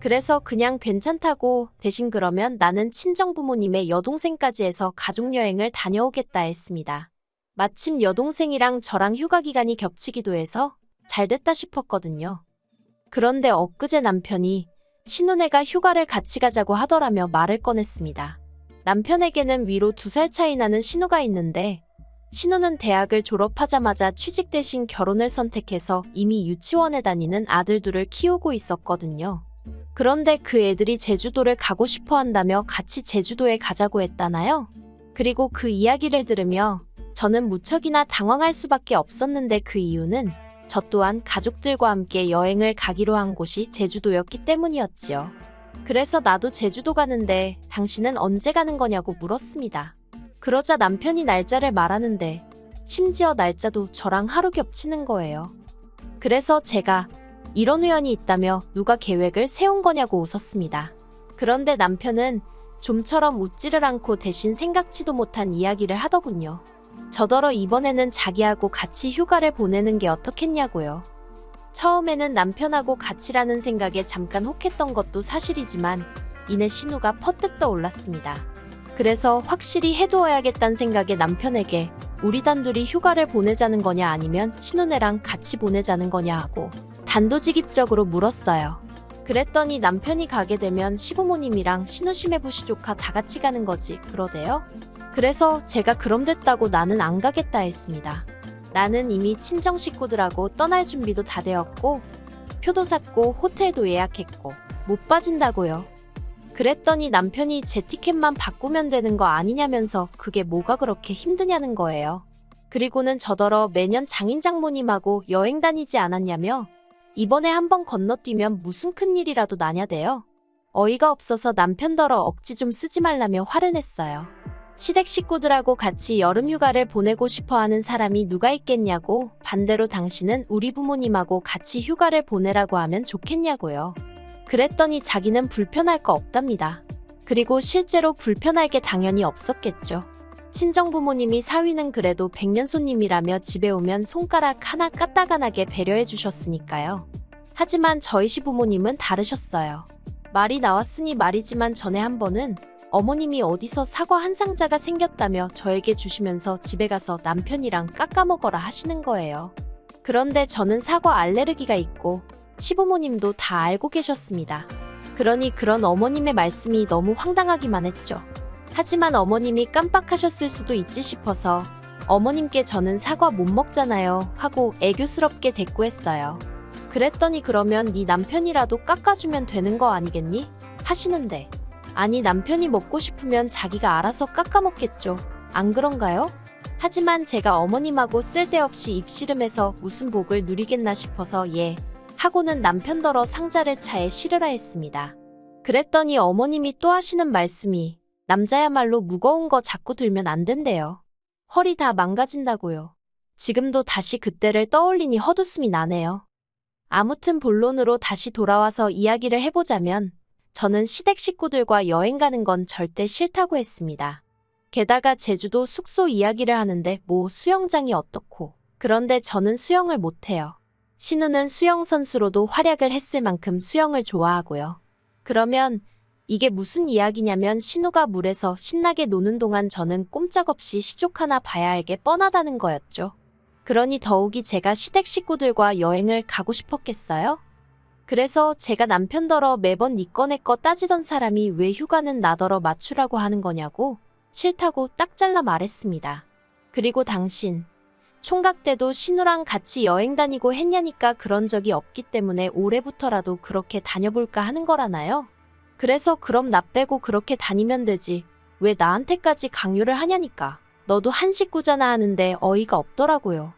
그래서 그냥 괜찮다고 대신 그러면 나는 친정부모님의 여동생까지 해서 가족여행을 다녀오겠다 했습니다. 마침 여동생이랑 저랑 휴가 기간이 겹치기도 해서 잘 됐다 싶었거든요. 그런데 엊그제 남편이 신혼애가 휴가를 같이 가자고 하더라며 말을 꺼냈습니다. 남편에게는 위로 2살 차이 나는 신우가 있는데 신우는 대학을 졸업하자마자 취직 대신 결혼을 선택해서 이미 유치원에 다니는 아들 둘을 키우고 있었거든요. 그런데 그 애들이 제주도를 가고 싶어 한다며 같이 제주도에 가자고 했다나요? 그리고 그 이야기를 들으며 저는 무척이나 당황할 수밖에 없었는데 그 이유는 저 또한 가족들과 함께 여행을 가기로 한 곳이 제주도였기 때문이었지요. 그래서 나도 제주도 가는데 당신은 언제 가는 거냐고 물었습니다. 그러자 남편이 날짜를 말하는데 심지어 날짜도 저랑 하루 겹치는 거예요. 그래서 제가 이런 우연이 있다며 누가 계획을 세운 거냐고 웃었습니다. 그런데 남편은 좀처럼 웃지를 않고 대신 생각지도 못한 이야기를 하더군요. 저더러 이번에는 자기하고 같이 휴가를 보내는 게 어떻겠냐고요. 처음에는 남편하고 같이라는 생각에 잠깐 혹했던 것도 사실이지만 이내 신우가 퍼뜩 떠올랐습니다. 그래서 확실히 해두어야겠다는 생각에 남편에게 우리 단둘이 휴가를 보내자는 거냐 아니면 신우네랑 같이 보내자는 거냐 하고 단도직입적으로 물었어요. 그랬더니 남편이 가게 되면 시부모님이랑 신우시매부시 조카 다 같이 가는 거지 그러대요. 그래서 제가 그럼 됐다고 나는 안 가겠다 했습니다. 나는 이미 친정 식구들하고 떠날 준비도 다 되었고 표도 샀고 호텔도 예약했고 못 빠진다고요. 그랬더니 남편이 제 티켓만 바꾸면 되는 거 아니냐면서 그게 뭐가 그렇게 힘드냐는 거예요. 그리고는 저더러 매년 장인 장모님하고 여행 다니지 않았냐며 이번에 한번 건너뛰면 무슨 큰일이라도 나냐대요. 어이가 없어서 남편더러 억지 좀 쓰지 말라며 화를 냈어요. 시댁 식구들하고 같이 여름휴가를 보내고 싶어하는 사람이 누가 있겠냐고 반대로 당신은 우리 부모님하고 같이 휴가를 보내라고 하면 좋겠냐고요. 그랬더니 자기는 불편할 거 없답니다. 그리고 실제로 불편할 게 당연히 없었겠죠. 친정부모님이 사위는 그래도 백년손님이라며 집에 오면 손가락 하나 까딱하게 배려해 주셨으니까요. 하지만 저희 시부모님은 다르셨어요. 말이 나왔으니 말이지만 전에 한 번은 어머님이 어디서 사과 한 상자가 생겼다며 저에게 주시면서 집에 가서 남편이랑 깎아먹어라 하시는 거예요. 그런데 저는 사과 알레르기가 있고 시부모님도 다 알고 계셨습니다. 그러니 그런 어머님의 말씀이 너무 황당하기만 했죠. 하지만 어머님이 깜빡하셨을 수도 있지 싶어서 어머님께 저는 사과 못 먹잖아요 하고 애교스럽게 대꾸했어요. 그랬더니 그러면 네 남편이라도 깎아주면 되는 거 아니겠니? 하시는데 아니 남편이 먹고 싶으면 자기가 알아서 깎아먹겠죠. 안 그런가요? 하지만 제가 어머님하고 쓸데없이 입씨름해서 무슨 복을 누리겠나 싶어서 예 하고는 남편더러 상자를 차에 실으라 했습니다. 그랬더니 어머님이 또 하시는 말씀이 남자야말로 무거운 거 자꾸 들면 안 된대요. 허리 다 망가진다고요. 지금도 다시 그때를 떠올리니 헛웃음이 나네요. 아무튼 본론으로 다시 돌아와서 이야기를 해보자면 저는 시댁 식구들과 여행 가는 건 절대 싫다고 했습니다. 게다가 제주도 숙소 이야기를 하는데 뭐 수영장이 어떻고. 그런데 저는 수영을 못해요. 신우는 수영 선수로도 활약을 했을 만큼 수영을 좋아하고요. 그러면 이게 무슨 이야기냐면 신우가 물에서 신나게 노는 동안 저는 꼼짝없이 시족 하나 봐야 할 게 뻔하다는 거였죠. 그러니 더욱이 제가 시댁 식구들과 여행을 가고 싶었겠어요? 그래서 제가 남편더러 매번 니꺼 내꺼 따지던 사람이 왜 휴가는 나더러 맞추라고 하는 거냐고 싫다고 딱 잘라 말했습니다. 그리고 당신 총각 때도 신우랑 같이 여행 다니고 했냐니까 그런 적이 없기 때문에 올해부터라도 그렇게 다녀볼까 하는 거라나요? 그래서 그럼 나 빼고 그렇게 다니면 되지. 왜 나한테까지 강요를 하냐니까. 너도 한 식구잖아 하는데 어이가 없더라고요.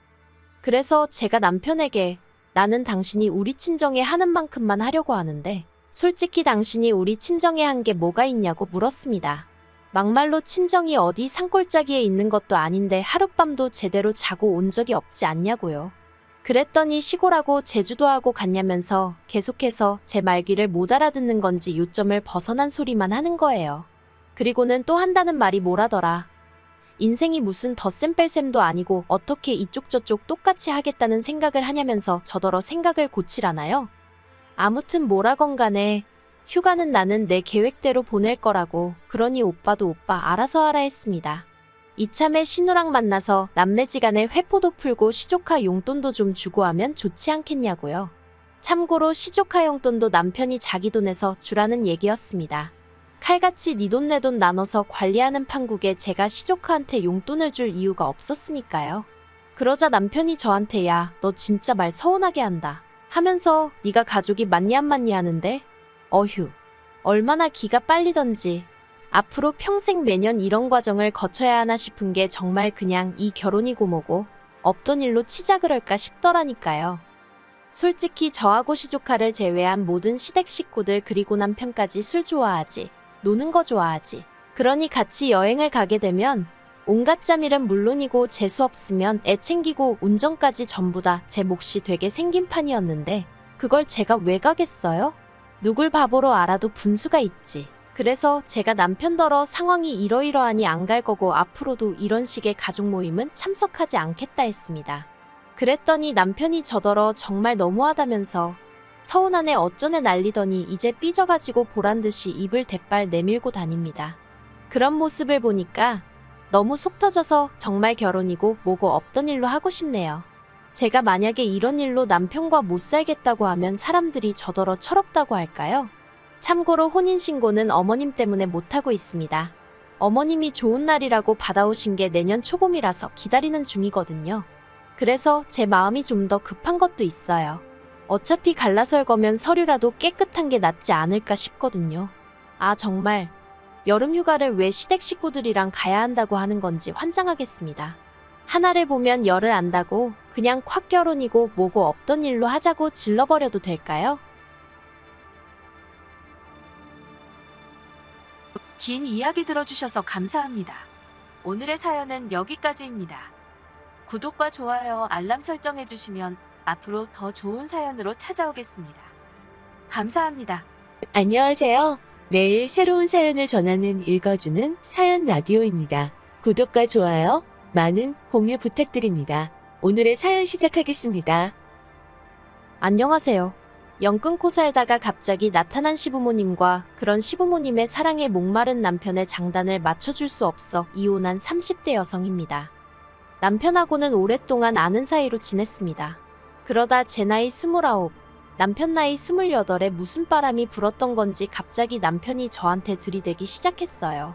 그래서 제가 남편에게 나는 당신이 우리 친정에 하는 만큼만 하려고 하는데 솔직히 당신이 우리 친정에 한 게 뭐가 있냐고 물었습니다. 막말로 친정이 어디 산골짜기에 있는 것도 아닌데 하룻밤도 제대로 자고 온 적이 없지 않냐고요. 그랬더니 시골하고 제주도하고 같냐면서 계속해서 제 말귀를 못 알아듣는 건지 요점을 벗어난 소리만 하는 거예요. 그리고는 또 한다는 말이 뭐라더라. 인생이 무슨 덧셈 뺄셈도 아니고 어떻게 이쪽 저쪽 똑같이 하겠다는 생각을 하냐면서 저더러 생각을 고치라나요? 아무튼 뭐라건 간에 휴가는 나는 내 계획대로 보낼 거라고 그러니 오빠도 오빠 알아서 하라 했습니다. 이참에 신우랑 만나서 남매지간에 회포도 풀고 시조카 용돈도 좀 주고 하면 좋지 않겠냐고요. 참고로 시조카 용돈도 남편이 자기 돈에서 주라는 얘기였습니다. 칼같이 네 돈 내 돈 나눠서 관리하는 판국에 제가 시조카한테 용돈을 줄 이유가 없었으니까요. 그러자 남편이 저한테 야, 너 진짜 말 서운하게 한다 하면서 네가 가족이 맞니 안 맞니 하는데 어휴, 얼마나 기가 빨리던지 앞으로 평생 매년 이런 과정을 거쳐야 하나 싶은 게 정말 그냥 이 결혼이고 뭐고 없던 일로 치자 그럴까 싶더라니까요. 솔직히 저하고 시조카를 제외한 모든 시댁 식구들 그리고 남편까지 술 좋아하지, 노는 거 좋아하지. 그러니 같이 여행을 가게 되면 온갖 짜밀은 물론이고 재수 없으면 애 챙기고 운전까지 전부 다 제 몫이 되게 생긴 판이었는데 그걸 제가 왜 가겠어요? 누굴 바보로 알아도 분수가 있지. 그래서 제가 남편더러 상황이 이러이러하니 안 갈 거고 앞으로도 이런 식의 가족 모임은 참석하지 않겠다 했습니다. 그랬더니 남편이 저더러 정말 너무하다면서 서운하네 어쩌네 난리더니 이제 삐져가지고 보란듯이 입을 대빨 내밀고 다닙니다. 그런 모습을 보니까 너무 속 터져서 정말 결혼이고 뭐고 없던 일로 하고 싶네요. 제가 만약에 이런 일로 남편과 못 살겠다고 하면 사람들이 저더러 철없다고 할까요? 참고로 혼인신고는 어머님 때문에 못하고 있습니다. 어머님이 좋은 날이라고 받아오신 게 내년 초봄이라서 기다리는 중이거든요. 그래서 제 마음이 좀 더 급한 것도 있어요. 어차피 갈라설 거면 서류라도 깨끗한 게 낫지 않을까 싶거든요. 아 정말 여름 휴가를 왜 시댁 식구들이랑 가야 한다고 하는 건지 환장하겠습니다. 하나를 보면 열을 안다고 그냥 콱 결혼이고 뭐고 없던 일로 하자고 질러버려도 될까요? 긴 이야기 들어주셔서 감사합니다. 오늘의 사연은 여기까지입니다. 구독과 좋아요, 알람 설정해주시면 앞으로 더 좋은 사연으로 찾아오겠습니다. 감사합니다. 안녕하세요. 매일 새로운 사연을 전하는 읽어주는 사연 라디오입니다. 구독과 좋아요, 많은 공유 부탁드립니다. 오늘의 사연 시작하겠습니다. 안녕하세요. 영 끊고 살다가 갑자기 나타난 시부모님과 그런 시부모님의 사랑에 목마른 남편의 장단을 맞춰줄 수 없어 이혼한 30대 여성입니다. 남편하고는 오랫동안 아는 사이로 지냈습니다. 그러다 제 나이 29, 남편 나이 28에 무슨 바람이 불었던 건지 갑자기 남편이 저한테 들이대기 시작했어요.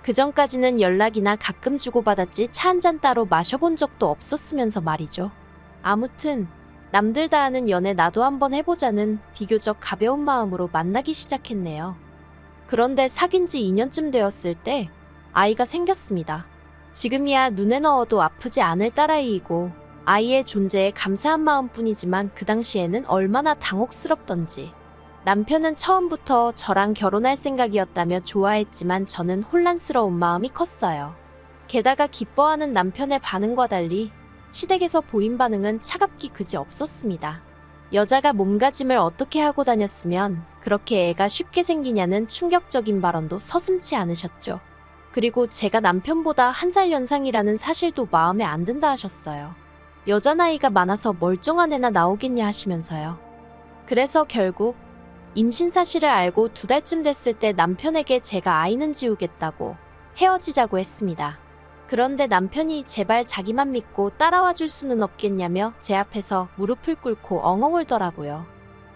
그전까지는 연락이나 가끔 주고받았지 차 한잔 따로 마셔본 적도 없었으면서 말이죠. 아무튼 남들 다 하는 연애 나도 한번 해보자는 비교적 가벼운 마음으로 만나기 시작했네요. 그런데 사귄 지 2년쯤 되었을 때 아이가 생겼습니다. 지금이야 눈에 넣어도 아프지 않을 딸아이이고 아이의 존재에 감사한 마음뿐이지만 그 당시에는 얼마나 당혹스럽던지. 남편은 처음부터 저랑 결혼할 생각이었다며 좋아했지만 저는 혼란스러운 마음이 컸어요. 게다가 기뻐하는 남편의 반응과 달리 시댁에서 보인 반응은 차갑기 그지 없었습니다. 여자가 몸가짐을 어떻게 하고 다녔으면 그렇게 애가 쉽게 생기냐는 충격적인 발언도 서슴지 않으셨죠. 그리고 제가 남편보다 1살 연상이라는 사실도 마음에 안 든다 하셨어요. 여자 나이가 많아서 멀쩡한 애나 나오겠냐 하시면서요. 그래서 결국 임신 사실을 알고 2달쯤 됐을 때 남편에게 제가 아이는 지우겠다고 헤어지자고 했습니다. 그런데 남편이 제발 자기만 믿고 따라와 줄 수는 없겠냐며 제 앞에서 무릎을 꿇고 엉엉 울더라고요.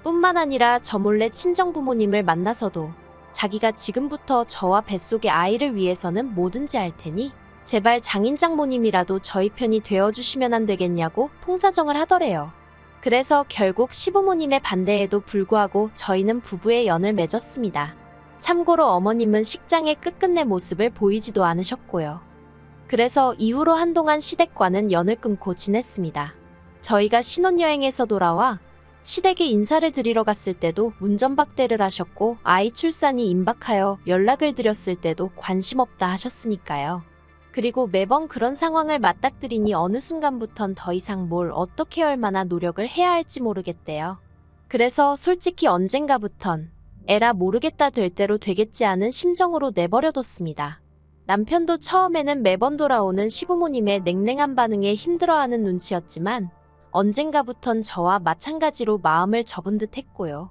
뿐만 아니라 저 몰래 친정 부모님을 만나서도 자기가 지금부터 저와 뱃속의 아이를 위해서는 뭐든지 할 테니 제발 장인 장모님이라도 저희 편이 되어주시면 안 되겠냐고 통사정을 하더래요. 그래서 결국 시부모님의 반대에도 불구하고 저희는 부부의 연을 맺었습니다. 참고로 어머님은 식장의 끝끝내 모습을 보이지도 않으셨고요. 그래서 이후로 한동안 시댁과는 연을 끊고 지냈습니다. 저희가 신혼여행에서 돌아와 시댁에 인사를 드리러 갔을 때도 문전박대를 하셨고 아이 출산이 임박하여 연락을 드렸을 때도 관심 없다 하셨으니까요. 그리고 매번 그런 상황을 맞닥뜨리니 어느 순간부턴 더 이상 뭘 어떻게 얼마나 노력을 해야 할지 모르겠대요. 그래서 솔직히 언젠가부턴 에라 모르겠다 될 대로 되겠지 하는 심정으로 내버려뒀습니다. 남편도 처음에는 매번 돌아오는 시부모님의 냉랭한 반응에 힘들어하는 눈치였지만 언젠가부턴 저와 마찬가지로 마음을 접은 듯 했고요.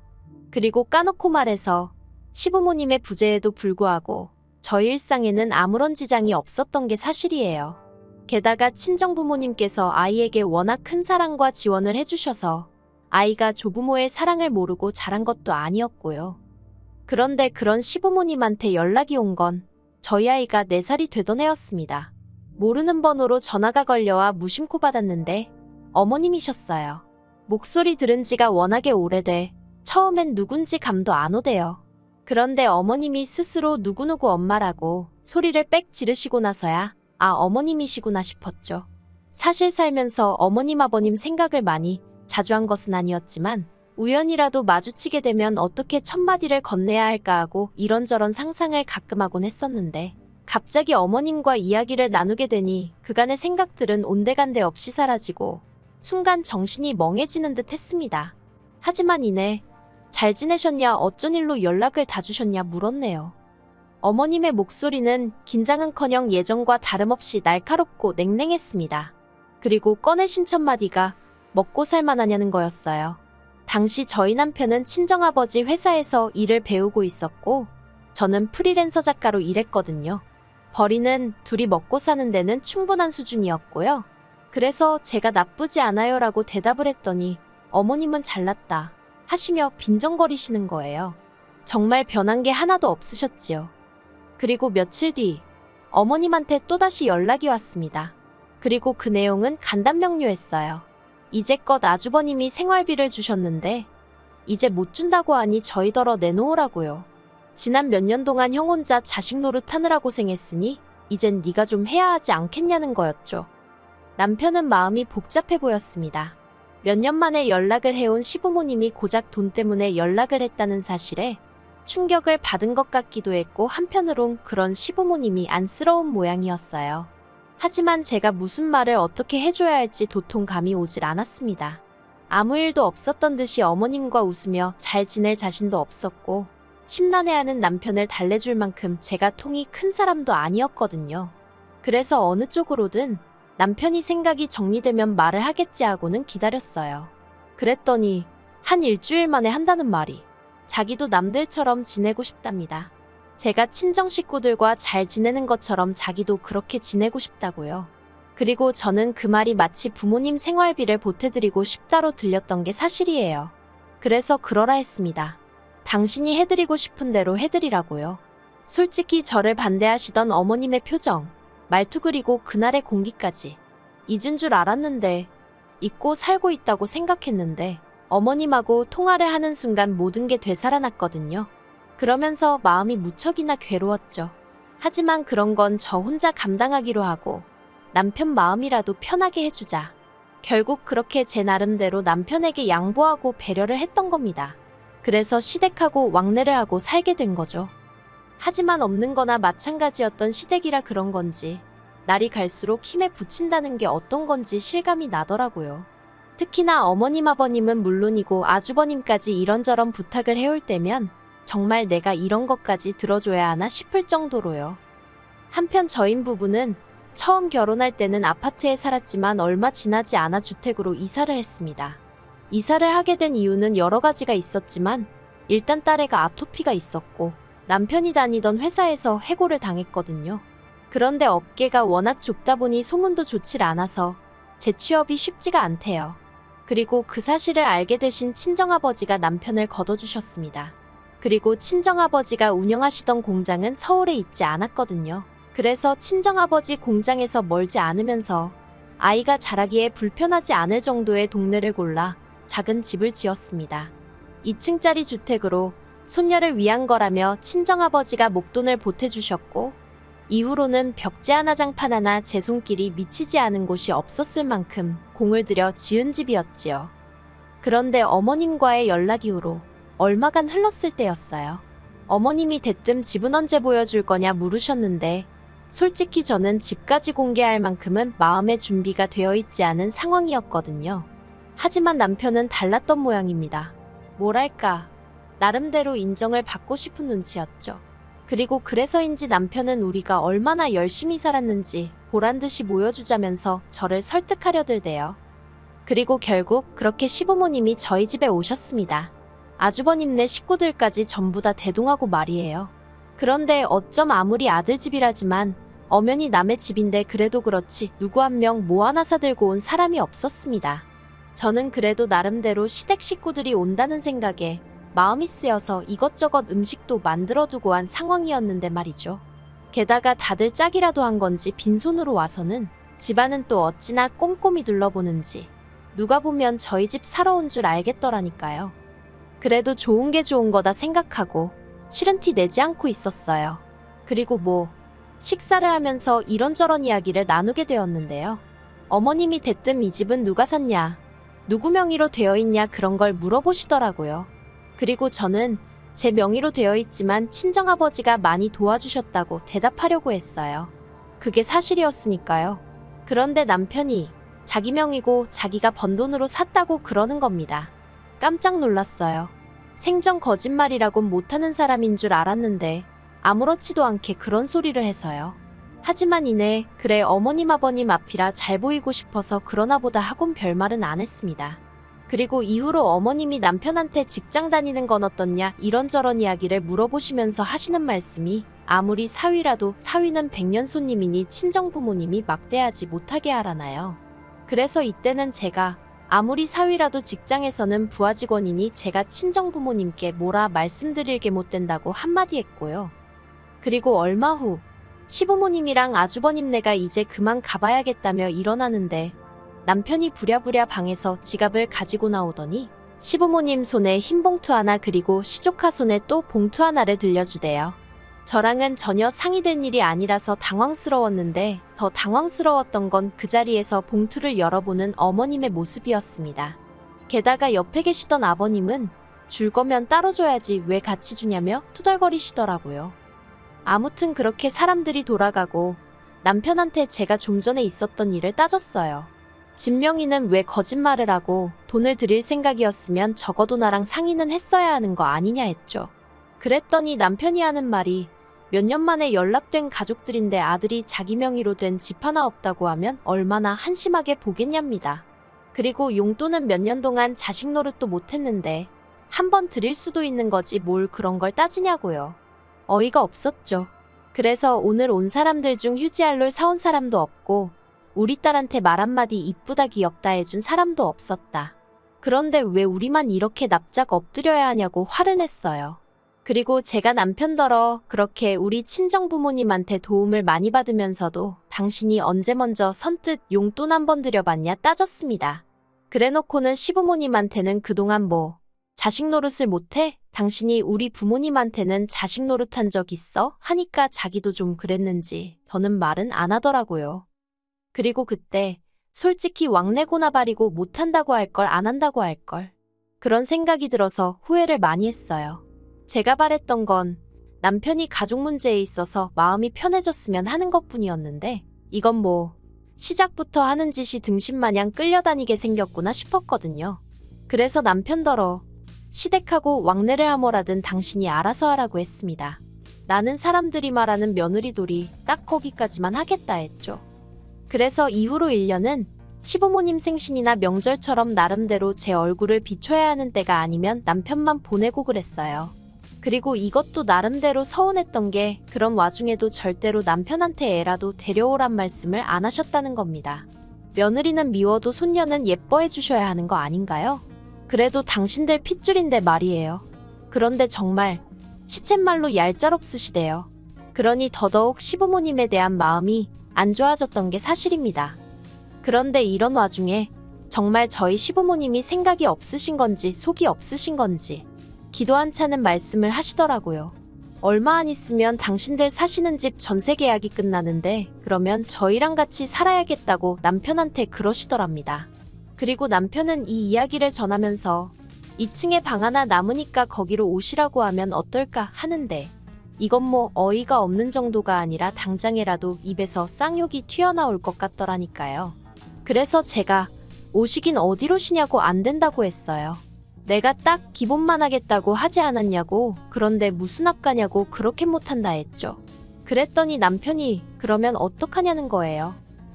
그리고 까놓고 말해서 시부모님의 부재에도 불구하고 저희 일상에는 아무런 지장이 없었던 게 사실이에요. 게다가 친정부모님께서 아이에게 워낙 큰 사랑과 지원을 해주셔서 아이가 조부모의 사랑을 모르고 자란 것도 아니었고요. 그런데 그런 시부모님한테 연락이 온 건 저희 아이가 4살이 되던 해였습니다. 모르는 번호로 전화가 걸려와 무심코 받았는데 어머님이셨어요. 목소리 들은 지가 워낙에 오래돼 처음엔 누군지 감도 안 오대요. 그런데 어머님이 스스로 누구누구 엄마라고 소리를 빽 지르시고 나서야 아 어머님이시구나 싶었죠. 사실 살면서 어머님 아버님 생각을 많이 자주 한 것은 아니었지만 우연이라도 마주치게 되면 어떻게 첫마디를 건네야 할까 하고 이런저런 상상을 가끔 하곤 했었는데 갑자기 어머님과 이야기를 나누게 되니 그간의 생각들은 온데간데 없이 사라지고 순간 정신이 멍해지는 듯 했습니다. 하지만 이내 잘 지내셨냐 어쩐 일로 연락을 다 주셨냐 물었네요. 어머님의 목소리는 긴장은커녕 예전과 다름없이 날카롭고 냉랭했습니다. 그리고 꺼내신 첫마디가 먹고 살만하냐는 거였어요. 당시 저희 남편은 친정아버지 회사에서 일을 배우고 있었고 저는 프리랜서 작가로 일했거든요. 벌이는 둘이 먹고 사는 데는 충분한 수준이었고요. 그래서 제가 나쁘지 않아요 라고 대답을 했더니 어머님은 잘났다 하시며 빈정거리시는 거예요. 정말 변한 게 하나도 없으셨지요. 그리고 며칠 뒤 어머님한테 또다시 연락이 왔습니다. 그리고 그 내용은 간단명료했어요. 이제껏 아주버님이 생활비를 주셨는데 이제 못 준다고 하니 저희더러 내놓으라고요. 지난 몇 년 동안 형 혼자 자식 노릇하느라 고생했으니 이젠 네가 좀 해야 하지 않겠냐는 거였죠. 남편은 마음이 복잡해 보였습니다. 몇 년 만에 연락을 해온 시부모님이 고작 돈 때문에 연락을 했다는 사실에 충격을 받은 것 같기도 했고 한편으론 그런 시부모님이 안쓰러운 모양이었어요. 하지만 제가 무슨 말을 어떻게 해줘야 할지 도통 감이 오질 않았습니다. 아무 일도 없었던 듯이 어머님과 웃으며 잘 지낼 자신도 없었고 심란해하는 남편을 달래줄 만큼 제가 통이 큰 사람도 아니었거든요. 그래서 어느 쪽으로든 남편이 생각이 정리되면 말을 하겠지 하고는 기다렸어요. 그랬더니 한 일주일 만에 한다는 말이 자기도 남들처럼 지내고 싶답니다. 제가 친정 식구들과 잘 지내는 것처럼 자기도 그렇게 지내고 싶다고요. 그리고 저는 그 말이 마치 부모님 생활비를 보태드리고 싶다로 들렸던 게 사실이에요. 그래서 그러라 했습니다. 당신이 해드리고 싶은 대로 해드리라고요. 솔직히 저를 반대하시던 어머님의 표정, 말투 그리고 그날의 공기까지 잊은 줄 알았는데 잊고 살고 있다고 생각했는데 어머님하고 통화를 하는 순간 모든 게 되살아났거든요. 그러면서 마음이 무척이나 괴로웠죠. 하지만 그런 건 저 혼자 감당하기로 하고 남편 마음이라도 편하게 해주자. 결국 그렇게 제 나름대로 남편에게 양보하고 배려를 했던 겁니다. 그래서 시댁하고 왕래를 하고 살게 된 거죠. 하지만 없는 거나 마찬가지였던 시댁이라 그런 건지 날이 갈수록 힘에 부친다는 게 어떤 건지 실감이 나더라고요. 특히나 어머님 아버님은 물론이고 아주버님까지 이런저런 부탁을 해올 때면 정말 내가 이런 것까지 들어줘야 하나 싶을 정도로요. 한편 저인 부부는 처음 결혼할 때는 아파트에 살았지만 얼마 지나지 않아 주택으로 이사를 했습니다. 이사를 하게 된 이유는 여러 가지가 있었지만 일단 딸애가 아토피가 있었고 남편이 다니던 회사에서 해고를 당했거든요. 그런데 업계가 워낙 좁다 보니 소문도 좋질 않아서 재취업이 쉽지가 않대요. 그리고 그 사실을 알게 되신 친정아버지가 남편을 걷어주셨습니다. 그리고 친정아버지가 운영하시던 공장은 서울에 있지 않았거든요. 그래서 친정아버지 공장에서 멀지 않으면서 아이가 자라기에 불편하지 않을 정도의 동네를 골라 작은 집을 지었습니다. 2층짜리 주택으로 손녀를 위한 거라며 친정아버지가 목돈을 보태주셨고 이후로는 벽지 하나 장판 하나 제 손길이 미치지 않은 곳이 없었을 만큼 공을 들여 지은 집이었지요. 그런데 어머님과의 연락 이후로 얼마간 흘렀을 때였어요. 어머님이 대뜸 집은 언제 보여줄 거냐 물으셨는데 솔직히 저는 집까지 공개할 만큼은 마음의 준비가 되어 있지 않은 상황이었거든요. 하지만 남편은 달랐던 모양입니다. 뭐랄까, 나름대로 인정을 받고 싶은 눈치였죠. 그리고 그래서인지 남편은 우리가 얼마나 열심히 살았는지 보란듯이 보여주자면서 저를 설득하려 들대요. 그리고 결국 그렇게 시부모님이 저희 집에 오셨습니다. 아주버님네 식구들까지 전부 다 대동하고 말이에요. 그런데 어쩜 아무리 아들 집이라지만 엄연히 남의 집인데 그래도 그렇지 누구 한 명 뭐 하나 사들고 온 사람이 없었습니다. 저는 그래도 나름대로 시댁 식구들이 온다는 생각에 마음이 쓰여서 이것저것 음식도 만들어두고 한 상황이었는데 말이죠. 게다가 다들 짝이라도 한 건지 빈손으로 와서는 집안은 또 어찌나 꼼꼼히 둘러보는지 누가 보면 저희 집 사러 온 줄 알겠더라니까요. 그래도 좋은 게 좋은 거다 생각하고 싫은 티 내지 않고 있었어요. 그리고 식사를 하면서 이런저런 이야기를 나누게 되었는데요. 어머님이 대뜸 이 집은 누가 샀냐, 누구 명의로 되어 있냐 그런 걸 물어보시더라고요. 그리고 저는 제 명의로 되어 있지만 친정아버지가 많이 도와주셨다고 대답하려고 했어요. 그게 사실이었으니까요. 그런데 남편이 자기 명의고 자기가 번 돈으로 샀다고 그러는 겁니다. 깜짝 놀랐어요. 생전 거짓말이라곤 못하는 사람인 줄 알았는데 아무렇지도 않게 그런 소리를 해서요. 하지만 이내 그래 어머님 아버님 앞이라 잘 보이고 싶어서 그러나 보다 하곤 별말은 안 했습니다. 그리고 이후로 어머님이 남편한테 직장 다니는 건 어떻냐 이런저런 이야기를 물어보시면서 하시는 말씀이 아무리 사위라도 사위는 백년 손님이니 친정부모님이 막대하지 못하게 하라나요. 그래서 이때는 제가 아무리 사위라도 직장에서는 부하 직원이니 제가 친정부모님께 뭐라 말씀드릴 게 못 된다고 한마디 했고요. 그리고 얼마 후 시부모님이랑 아주버님네가 이제 그만 가봐야겠다며 일어나는데 남편이 부랴부랴 방에서 지갑을 가지고 나오더니 시부모님 손에 흰 봉투 하나 그리고 시조카 손에 또 봉투 하나를 들려주대요. 저랑은 전혀 상의된 일이 아니라서 당황스러웠는데 더 당황스러웠던 건 그 자리에서 봉투를 열어보는 어머님의 모습이었습니다. 게다가 옆에 계시던 아버님은 줄 거면 따로 줘야지 왜 같이 주냐며 투덜거리시더라고요. 아무튼 그렇게 사람들이 돌아가고 남편한테 제가 좀 전에 있었던 일을 따졌어요. 집 명의는 왜 거짓말을 하고 돈을 드릴 생각이었으면 적어도 나랑 상의는 했어야 하는 거 아니냐 했죠. 그랬더니 남편이 하는 말이 몇 년 만에 연락된 가족들인데 아들이 자기 명의로 된 집 하나 없다고 하면 얼마나 한심하게 보겠냐입니다. 그리고 용돈은 몇 년 동안 자식 노릇도 못했는데 한 번 드릴 수도 있는 거지 뭘 그런 걸 따지냐고요. 어이가 없었죠. 그래서 오늘 온 사람들 중 휴지알롤 사온 사람도 없고 우리 딸한테 말 한마디 이쁘다 귀엽다 해준 사람도 없었다. 그런데 왜 우리만 이렇게 납작 엎드려야 하냐고 화를 냈어요. 그리고 제가 남편더러 그렇게 우리 친정부모님한테 도움을 많이 받으면서도 당신이 언제 먼저 선뜻 용돈 한 번 드려봤냐 따졌습니다. 그래놓고는 시부모님한테는 그동안 자식 노릇을 못해? 당신이 우리 부모님한테는 자식 노릇한 적 있어? 하니까 자기도 좀 그랬는지 더는 말은 안 하더라고요. 그리고 그때 솔직히 왕래고나 바리고 못한다고 할 걸 안 한다고 할 걸. 그런 생각이 들어서 후회를 많이 했어요. 제가 바랬던 건 남편이 가족 문제에 있어서 마음이 편해졌으면 하는 것뿐이었는데 이건 시작부터 하는 짓이 등신마냥 끌려다니게 생겼구나 싶었거든요. 그래서 남편더러 시댁하고 왕래를 하뭐라든 당신이 알아서 하라고 했습니다. 나는 사람들이 말하는 며느리돌이 딱 거기까지만 하겠다 했죠. 그래서 이후로 1년은 시부모님 생신이나 명절처럼 나름대로 제 얼굴을 비춰야 하는 때가 아니면 남편만 보내고 그랬어요. 그리고 이것도 나름대로 서운했던 게 그런 와중에도 절대로 남편한테 애라도 데려오란 말씀을 안 하셨다는 겁니다. 며느리는 미워도 손녀는 예뻐해 주셔야 하는 거 아닌가요? 그래도 당신들 핏줄인데 말이에요. 그런데 정말 시쳇말로 얄짤없으시대요. 그러니 더더욱 시부모님에 대한 마음이 안 좋아졌던 게 사실입니다. 그런데 이런 와중에 정말 저희 시부모님이 생각이 없으신 건지 속이 없으신 건지 기도 한 차는 말씀을 하시더라고요. 얼마 안 있으면 당신들 사시는 집 전세 계약이 끝나는데 그러면 저희랑 같이 살아야겠다고 남편한테 그러시더랍니다. 그리고 남편은 이 이야기를 전하면서 2층에 방 하나 남으니까 거기로 오시라고 하면 어떨까 하는데 이건 뭐 어이가 없는 정도가 아니라 당장에라도 입에서 쌍욕이 튀어나올 것 같더라니까요. 그래서 제가 오시긴 어디로 쉬냐고 안 된다고 했어요. 내가 딱 기본만 하겠다고 하지 않았냐고, 그런데 무슨 앞가냐고 그렇게 못한다 했죠. 그랬더니 남편이 그러면 어떡하냐는 거예요.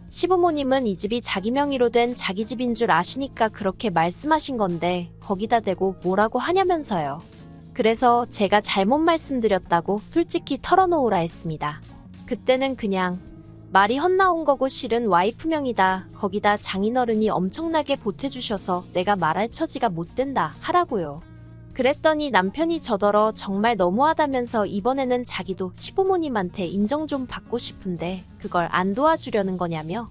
시부모님은 이 집이 자기 명의로 된 자기 집인 줄 아시니까 그렇게 말씀하신 건데 거기다 대고 뭐라고 하냐면서요. 그래서 제가 잘못 말씀드렸다고 솔직히 털어놓으라 했습니다. 그때는 그냥 말이 헛나온 거고 실은 와이프 명이다. 거기다 장인어른이 엄청나게 보태주셔서 내가 말할 처지가 못 된다 하라고요. 그랬더니 남편이 저더러 정말 너무하다면서 이번에는 자기도 시부모님한테 인정 좀 받고 싶은데 그걸 안 도와주려는 거냐며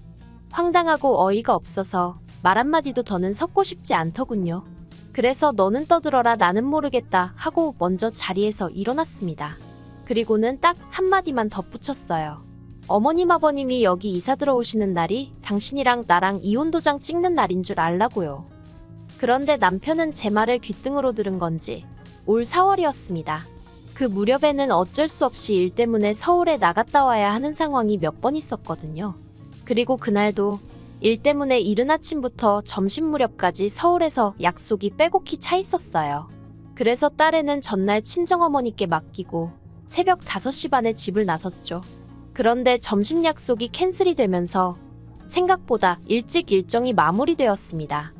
황당하고 어이가 없어서 말 한마디도 더는 섞고 싶지 않더군요. 그래서 너는 떠들어라 나는 모르겠다 하고 먼저 자리에서 일어났습니다. 그리고는 딱 한마디만 덧붙였어요. 어머님 아버님이 여기 이사 들어오시는 날이 당신이랑 나랑 이혼 도장 찍는 날인 줄 알라고요. 그런데 남편은 제 말을 귓등으로 들은 건지 올 4월이었습니다. 그 무렵에는 어쩔 수 없이 일 때문에 서울에 나갔다 와야 하는 상황이 몇 번 있었거든요. 그리고 그날도 일 때문에 이른 아침부터 점심 무렵까지 서울에서 약속이 빼곡히 차 있었어요. 그래서 딸애는 전날 친정어머니께 맡기고 새벽 5시 반에 집을 나섰죠. 그런데 점심 약속이 캔슬이 되면서 생각보다 일찍 일정이 마무리되었습니다.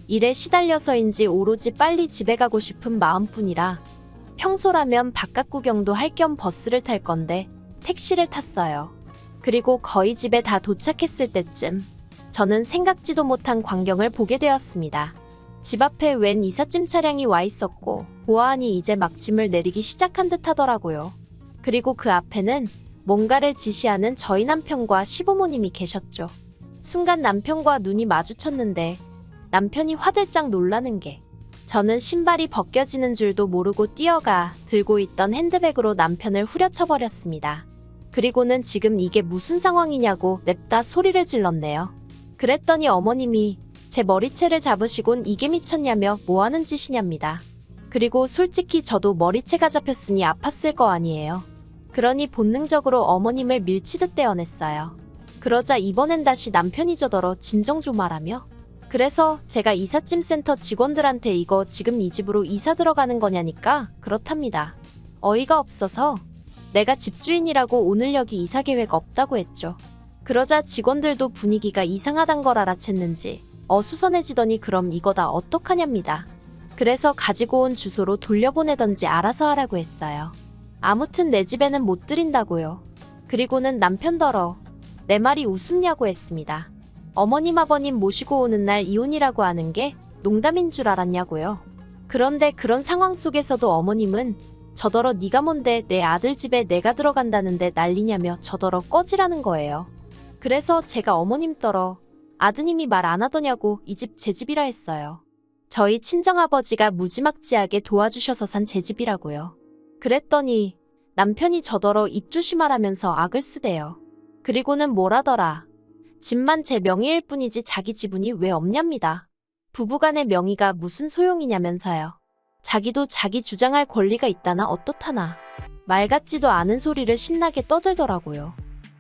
일에 시달려서인지 오로지 빨리 집에 가고 싶은 마음뿐이라 평소라면 바깥 구경도 할 겸 버스를 탈 건데 택시를 탔어요. 그리고 거의 집에 다 도착했을 때쯤 저는 생각지도 못한 광경을 보게 되었습니다. 집 앞에 웬 이삿짐 차량이 와 있었고 보아하니 이제 막 짐을 내리기 시작한 듯 하더라고요. 그리고 그 앞에는 뭔가를 지시하는 저희 남편과 시부모님이 계셨죠. 순간 남편과 눈이 마주쳤는데 남편이 화들짝 놀라는 게 저는 신발이 벗겨지는 줄도 모르고 뛰어가 들고 있던 핸드백으로 남편을 후려쳐버렸습니다. 그리고는 지금 이게 무슨 상황이냐고 냅다 소리를 질렀네요. 그랬더니 어머님이 제 머리채를 잡으시곤 이게 미쳤냐며 뭐하는 짓이냐입니다. 그리고 솔직히 저도 머리채가 잡혔으니 아팠을 거 아니에요. 그러니 본능적으로 어머님을 밀치듯 떼어냈어요. 그러자 이번엔 다시 남편이 저더러 진정 좀 하라며 그래서 제가 이삿짐 센터 직원들한테 이거 지금 이 집으로 이사 들어가는 거냐니까 그렇답니다. 어이가 없어서 내가 집주인이라고 오늘 여기 이사 계획 없다고 했죠. 그러자 직원들도 분위기가 이상하단 걸 알아챘는지 어수선해지더니 그럼 이거 다 어떡하냐입니다. 그래서 가지고 온 주소로 돌려보내던지 알아서 하라고 했어요. 아무튼 내 집에는 못 들인다고요. 그리고는 남편더러 내 말이 우습냐고 했습니다. 어머님 아버님 모시고 오는 날 이혼이라고 하는 게 농담인 줄 알았냐고요. 그런데 그런 상황 속에서도 어머님은 저더러 네가 뭔데 내 아들 집에 내가 들어간다는데 난리냐며 저더러 꺼지라는 거예요. 그래서 제가 어머님더러 아드님이 말 안 하더냐고 이 집 제 집이라 했어요. 저희 친정아버지가 무지막지하게 도와주셔서 산 제 집이라고요. 그랬더니 남편이 저더러 입 조심하라면서 악을 쓰대요. 그리고는 뭐라더라. 집만 제 명의일 뿐이지 자기 지분이 왜 없냐입니다. 부부간의 명의가 무슨 소용이냐면서요. 자기도 자기 주장할 권리가 있다나 어떻다나. 말 같지도 않은 소리를 신나게 떠들더라고요.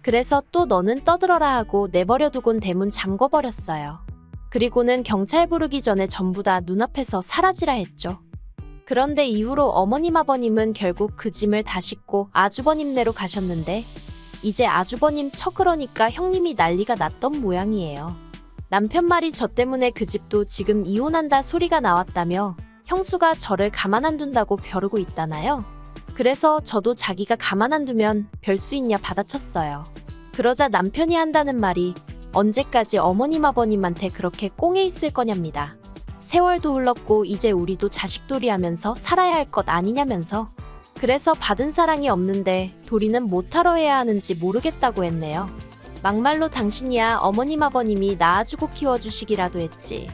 그래서 또 너는 떠들어라 하고 내버려두곤 대문 잠궈버렸어요. 그리고는 경찰 부르기 전에 전부 다 눈앞에서 사라지라 했죠. 그런데 이후로 어머님 아버님은 결국 그 짐을 다 싣고 아주버님네로 가셨는데 이제 아주버님 처그러니까 형님이 난리가 났던 모양이에요. 남편 말이 저 때문에 그 집도 지금 이혼한다 소리가 나왔다며 형수가 저를 가만 안 둔다고 벼르고 있다나요? 그래서 저도 자기가 가만 안 두면 별 수 있냐 받아쳤어요. 그러자 남편이 한다는 말이 언제까지 어머님 아버님한테 그렇게 꽁에 있을 거냐입니다. 세월도 흘렀고 이제 우리도 자식돌이 하면서 살아야 할 것 아니냐면서. 그래서 받은 사랑이 없는데 도리는 못하러 해야 하는지 모르겠다고 했네요. 막말로 당신이야 어머님 아버님이 낳아주고 키워주시기라도 했지.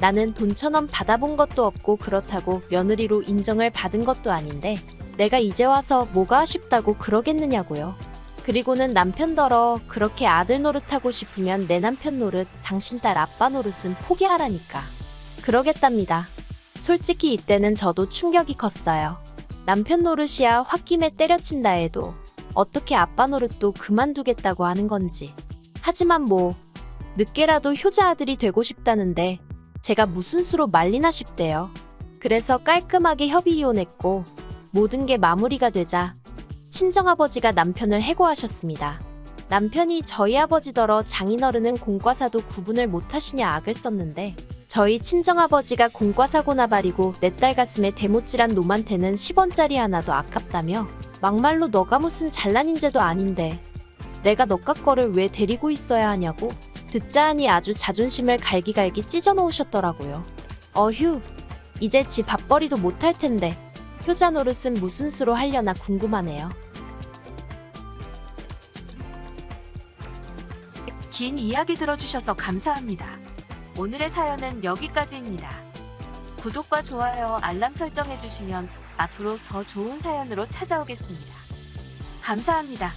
나는 돈 1,000원 받아본 것도 없고 그렇다고 며느리로 인정을 받은 것도 아닌데 내가 이제 와서 뭐가 아쉽다고 그러겠느냐고요. 그리고는 남편더러 그렇게 아들 노릇하고 싶으면 내 남편 노릇, 당신 딸 아빠 노릇은 포기하라니까. 그러겠답니다. 솔직히 이때는 저도 충격이 컸어요. 남편 노릇이야 홧김에 때려친다 해도 어떻게 아빠 노릇도 그만두겠다고 하는 건지. 하지만 뭐 늦게라도 효자 아들이 되고 싶다는데 제가 무슨 수로 말리나 싶대요. 그래서 깔끔하게 협의 이혼했고 모든 게 마무리가 되자 친정아버지가 남편을 해고하셨습니다. 남편이 저희 아버지더러 장인어른은 공과사도 구분을 못하시냐 악을 썼는데 저희 친정아버지가 공과사고나 바리고 내 딸 가슴에 대못질한 놈한테는 10원짜리 하나도 아깝다며 막말로 너가 무슨 잘난 인재도 아닌데 내가 너깟 거를 왜 데리고 있어야 하냐고 듣자 하니 아주 자존심을 갈기갈기 찢어놓으셨더라고요. 어휴, 이제 지 밥벌이도 못할 텐데 효자 노릇은 무슨 수로 하려나 궁금하네요. 긴 이야기 들어주셔서 감사합니다. 오늘의 사연은 여기까지입니다. 구독과 좋아요, 알람 설정해주시면 앞으로 더 좋은 사연으로 찾아오겠습니다. 감사합니다.